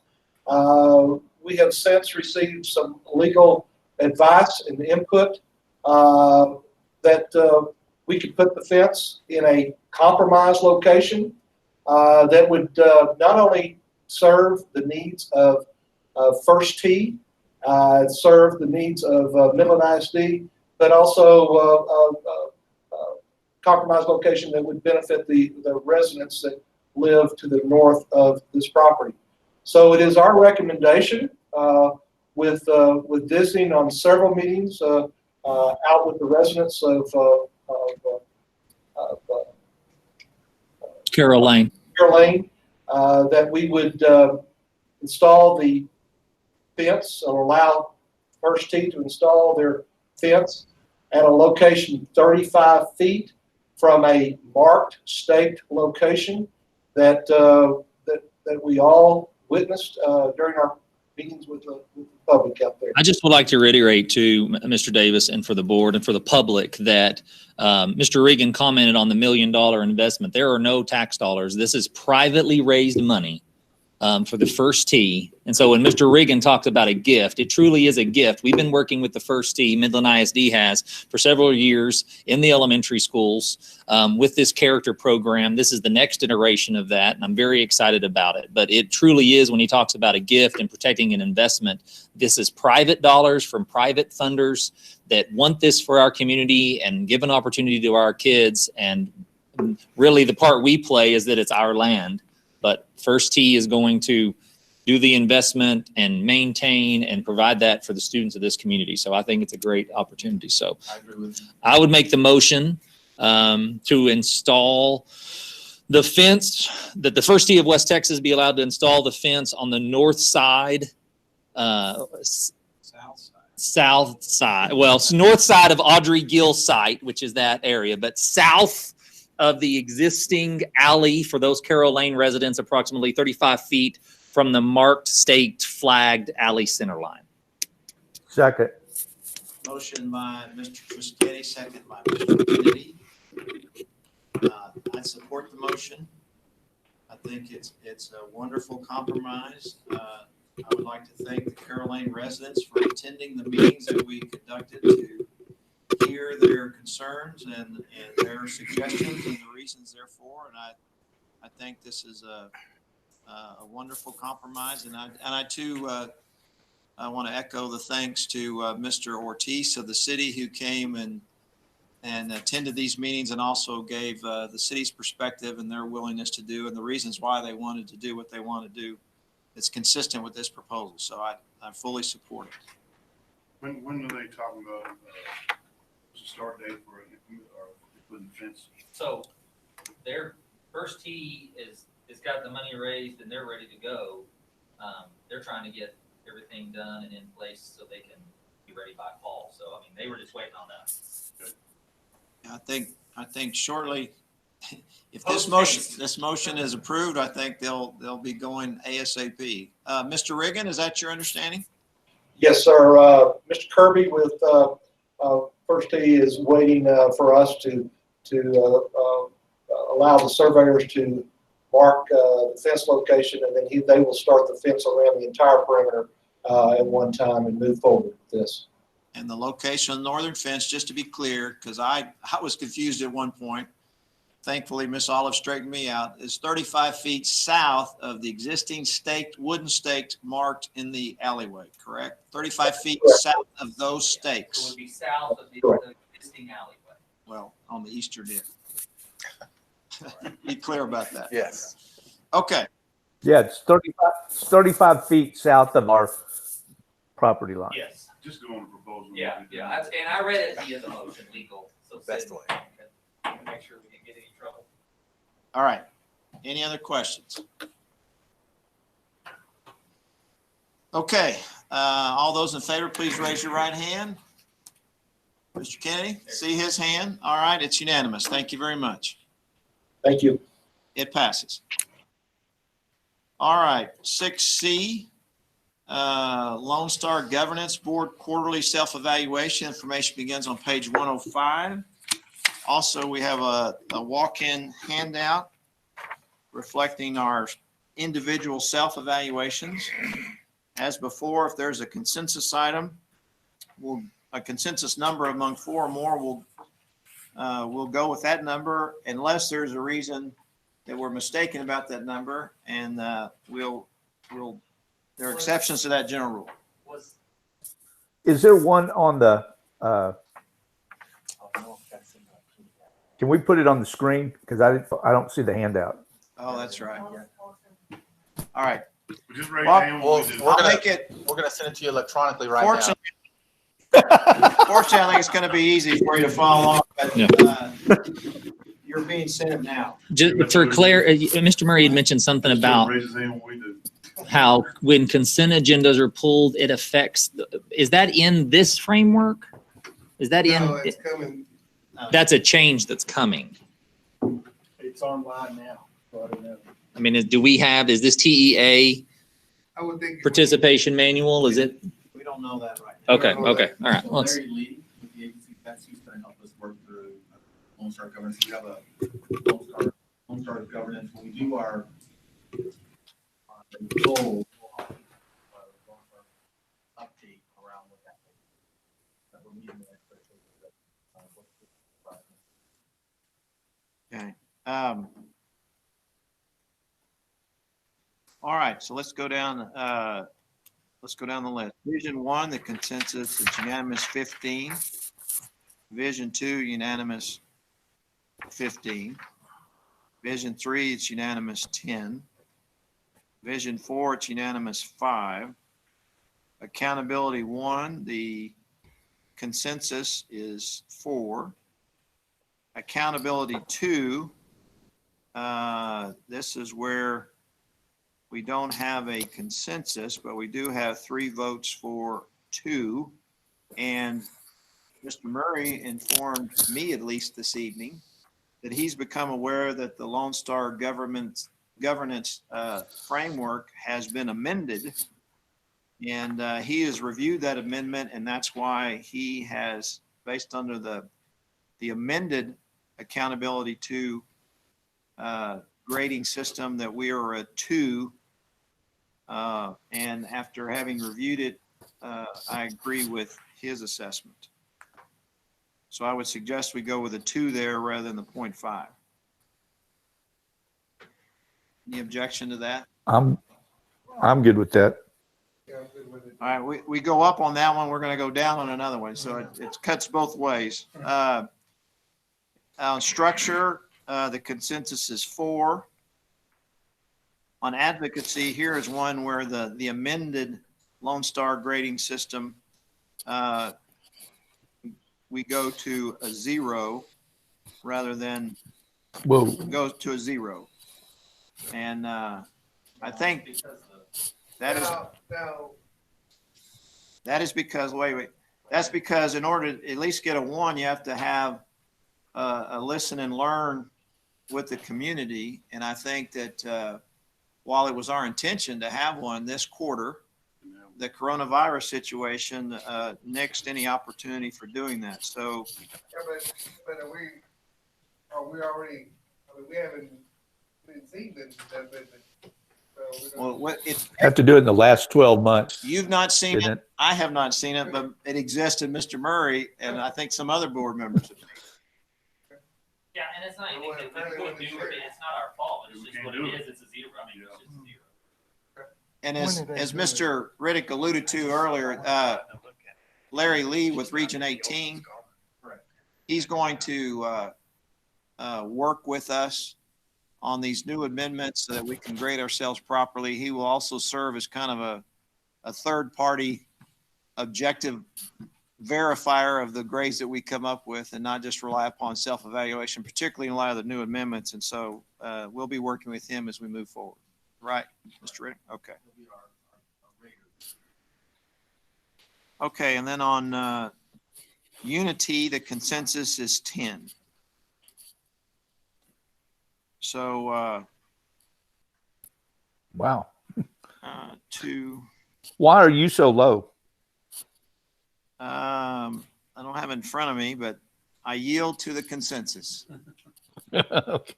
We have since received some legal advice and input that we could put the fence in a compromised location that would not only serve the needs of First Tee, serve the needs of Midland ISD, but also compromised location that would benefit the residents that live to the north of this property. So it is our recommendation with visiting on several meetings out with the residents of Carol Lane. That we would install the fence and allow First Tee to install their fence at a location 35 feet from a marked, staked location that that we all witnessed during our meetings with the public out there. I just would like to reiterate to Mr. Davis and for the board and for the public that Mr. Regan commented on the $1 million investment. There are no tax dollars. This is privately raised money for the First Tee. And so when Mr. Regan talked about a gift, it truly is a gift. We've been working with the First Tee, Midland ISD has, for several years in the elementary schools with this character program. This is the next iteration of that, and I'm very excited about it. But it truly is, when he talks about a gift and protecting an investment, this is private dollars from private funders that want this for our community and give an opportunity to our kids. And really the part we play is that it's our land. But First Tee is going to do the investment and maintain and provide that for the students of this community. So I think it's a great opportunity. So I would make the motion to install the fence, that the First Tee of West Texas be allowed to install the fence on the north side, south side, well, it's north side of Audrey Gill site, which is that area, but south of the existing alley for those Carol Lane residents, approximately 35 feet from the marked, staked, flagged alley center line. Second. Motion by Mr. Trischetti, second by Mr. Kennedy. I support the motion. I think it's a wonderful compromise. I would like to thank the Carol Lane residents for attending the meetings that we conducted to hear their concerns and their suggestions and the reasons therefore. And I think this is a wonderful compromise. And I too I want to echo the thanks to Mr. Ortiz of the city, who came and attended these meetings and also gave the city's perspective and their willingness to do and the reasons why they wanted to do what they want to do. It's consistent with this proposal, so I fully support it. When are they talking about the start date for putting the fence? So their First Tee is got the money raised and they're ready to go. They're trying to get everything done and in place so they can be ready by fall. So I mean, they were just waiting on that. I think shortly, if this motion is approved, I think they'll be going ASAP. Mr. Regan, is that your understanding? Yes, sir. Mr. Kirby with First Tee is waiting for us to allow the surveyors to mark the fence location, and then they will start the fence around the entire perimeter at one time and move forward with this. And the location of the northern fence, just to be clear, because I was confused at one point. Thankfully, Miss Olive straightened me out. Is 35 feet south of the existing wooden stakes marked in the alleyway, correct? 35 feet south of those stakes. It would be south of the existing alleyway. Well, on the eastern end. Be clear about that. Yes. Okay. Yeah, it's 35 feet south of our property line. Yes. Just go on the proposal. Yeah, yeah. And I read it via the motion legal. So Best way. Make sure we didn't get any trouble. All right. Any other questions? Okay, all those in favor, please raise your right hand. Mr. Kennedy, see his hand? All right, it's unanimous. Thank you very much. Thank you. It passes. All right, 6C, Lone Star Governance Board Quarterly Self-Evaluation. Information begins on page 105. Also, we have a walk-in handout reflecting our individual self-evaluations. As before, if there's a consensus item, a consensus number among 4 or more, we'll go with that number unless there's a reason that we're mistaken about that number, and there are exceptions to that general rule. Is there one on the, can we put it on the screen? Because I don't see the handout. Oh, that's right. All right. Just raise Well, your hand when we'll- we do. I'll make it. We're gonna send it to you electronically right Fortunately, I think it's going to be easy for you to follow along, but you're being sent now. Just for clarity, Mr. Murray had mentioned something about Raise his hand when we do. how when consent agendas are pulled, it affects, is that in this framework? Is that No, in, it's coming. that's a change that's coming. It's online now, so I don't know. I mean, do we have, is this TEA I would think. participation manual? Is it? We don't know that right now. Okay, okay, all right. So Well, it's- Larry Lee with the agency, that's who's gonna help us work through Lone Star Governance. We have a Lone Star Governance. When we do our goal, update around what that is. That we're meeting the expectations of, Okay. All right, so let's go down the list. Vision 1, the consensus is unanimous 15. Vision 2, unanimous 15. Vision 3, it's unanimous 10. Vision 4, it's unanimous 5. Accountability 1, the consensus is 4. Accountability 2, this is where we don't have a consensus, but we do have 3 votes for 2. And Mr. Murray informed me, at least this evening, that he's become aware that the Lone Star governance framework has been amended. And he has reviewed that amendment, and that's why he has, based under the amended accountability 2 grading system, that we are a 2. And after having reviewed it, I agree with his assessment. So I would suggest we go with a 2 there rather than the 0.5. Any objection to that? I'm good with that. All right, we go up on that one. We're going to go down on another one. So it cuts both ways. On structure, the consensus is 4. On advocacy, here is one where the amended Lone Star grading system, we go to a 0 rather than go to a 0. And I think that is because, wait, that's because in order to at least get a 1, you have to have a listen and learn with the community. And I think that while it was our intention to have one this quarter, the coronavirus situation nixed any opportunity for doing that. So, But are we already? I mean, we haven't seen this. well, Have to do it in the last 12 months. You've not seen Didn't it. I have not seen it, but it exists in Mr. Murray, and I think some other board members have. Yeah, and it's not anything that we couldn't do. It's not our fault. It's just what it is. It's a 0. I mean, it's just a 0. And as Mr. Riddick alluded to earlier, Larry Lee with Region 18, he's going to work with us on these new amendments so that we can grade ourselves properly. He will also serve as kind of a third-party objective verifier of the grades that we come up with and not just rely upon self-evaluation, particularly in light of the new amendments. And so we'll be working with him as we move forward. Right, Mr. Ritter? Okay. Okay, and then on Unity, the consensus is 10. So Wow. Why are you so low? I don't have it in front of me, but I yield to the consensus. Okay.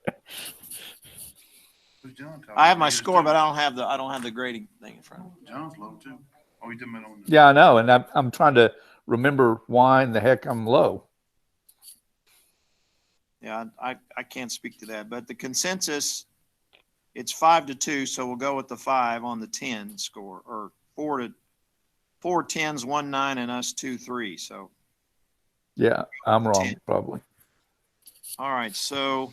I have my score, but I don't have the grading thing in front of me. John's low too. Oh, he did on that. Yeah, I know, and I'm trying to remember why in the heck I'm low. Yeah, I can't speak to that, but the consensus, it's 5-2, so we'll go with the 5 on the 10 score, or 4 10s, 1 9, and us 2 3. So yeah, I'm wrong 10. Probably. All right, so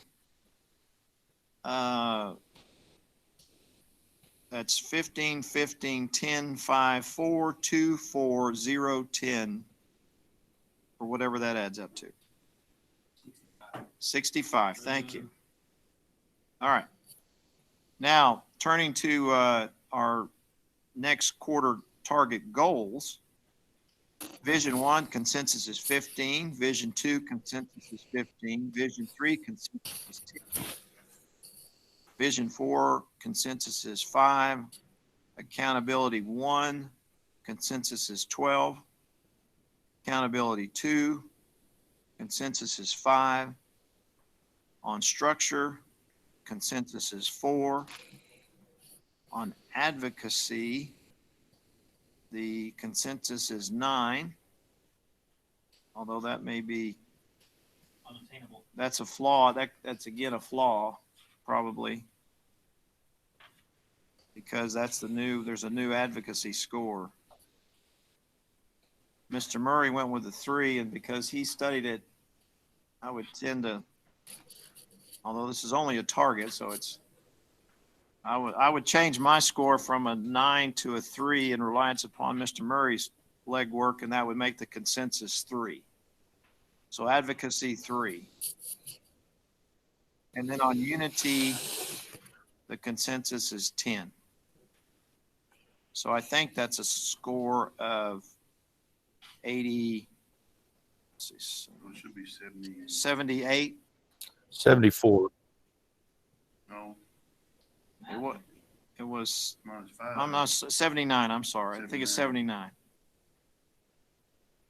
that's 15, 15, 10, 5, 4, 2, 4, 0, 10, or whatever that adds up to. 65. Thank you. All right. Now, turning to our next quarter target goals. Vision 1 consensus is 15. Vision 2 consensus is 15. Vision 3 consensus is 10. Vision 4 consensus is 5. Accountability 1 consensus is 12. Accountability 2 consensus is 5. On structure, consensus is 4. On advocacy, the consensus is 9. Although that may be unattainable. That's a flaw. That's again a flaw, probably, because there's a new advocacy score. Mr. Murray went with a 3, and because he studied it, I would tend to, although this is only a target, so I would change my score from a 9 to a 3 in reliance upon Mr. Murray's legwork, and that would make the consensus 3. So advocacy 3. And then on unity, the consensus is 10. So I think that's a score of 80. Let's see, it should be 70. 78. 74. No. It was I'm not 79. I'm sorry. 79. I think it's 79.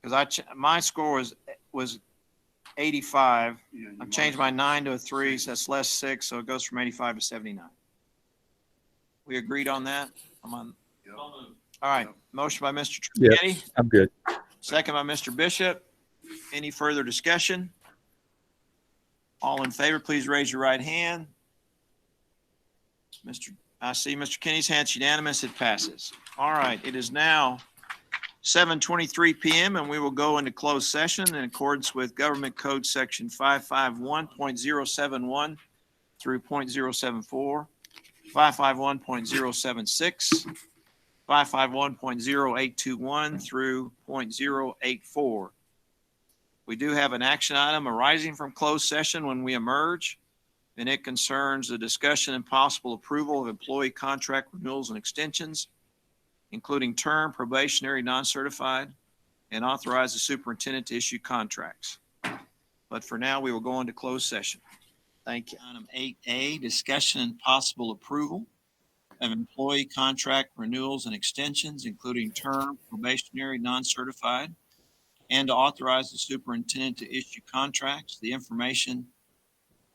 Because my score was 85. Yeah, I've changed my 9 to a 3, so that's less 6, so it goes from 85 to 79. We agreed on that? I'm on. Yep. All right. Yep. Motion by Mr. Tricchetti. Yep, I'm good. Second by Mr. Bishop. Any further discussion? All in favor, please raise your right hand. I see Mr. Kenny's hand's unanimous. It passes. All right. It is now 7:23 p.m. and we will go into closed session in accordance with Government Code Section 551.071 through .074, 551.076, 551.0821 through .084. We do have an action item arising from closed session when we emerge, and it concerns the discussion and possible approval of employee contract renewals and extensions, including term, probationary, non-certified, and authorize the superintendent to issue contracts. But for now, we will go into closed session. Thank you. Item 8A, discussion and possible approval of employee contract renewals and extensions, including term, probationary, non-certified, and to authorize the superintendent to issue contracts. The information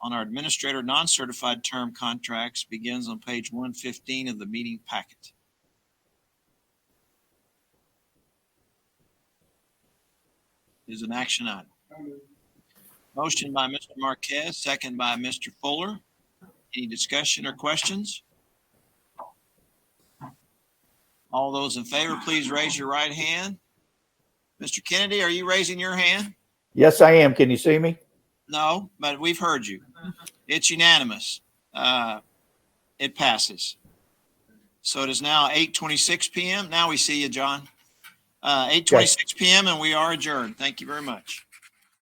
on our administrator non-certified term contracts begins on page 115 of the meeting packet. Is an action item. Motion by Mr. Marquez, second by Mr. Fuller. Any discussion or questions? All those in favor, please raise your right hand. Mr. Kennedy, are you raising your hand? Yes, I am. Can you see me? No, but we've heard you. It's unanimous. It passes. So it is now 8:26 p.m. Now we see you, John. 8:26 p.m. and we are adjourned. Thank you very much.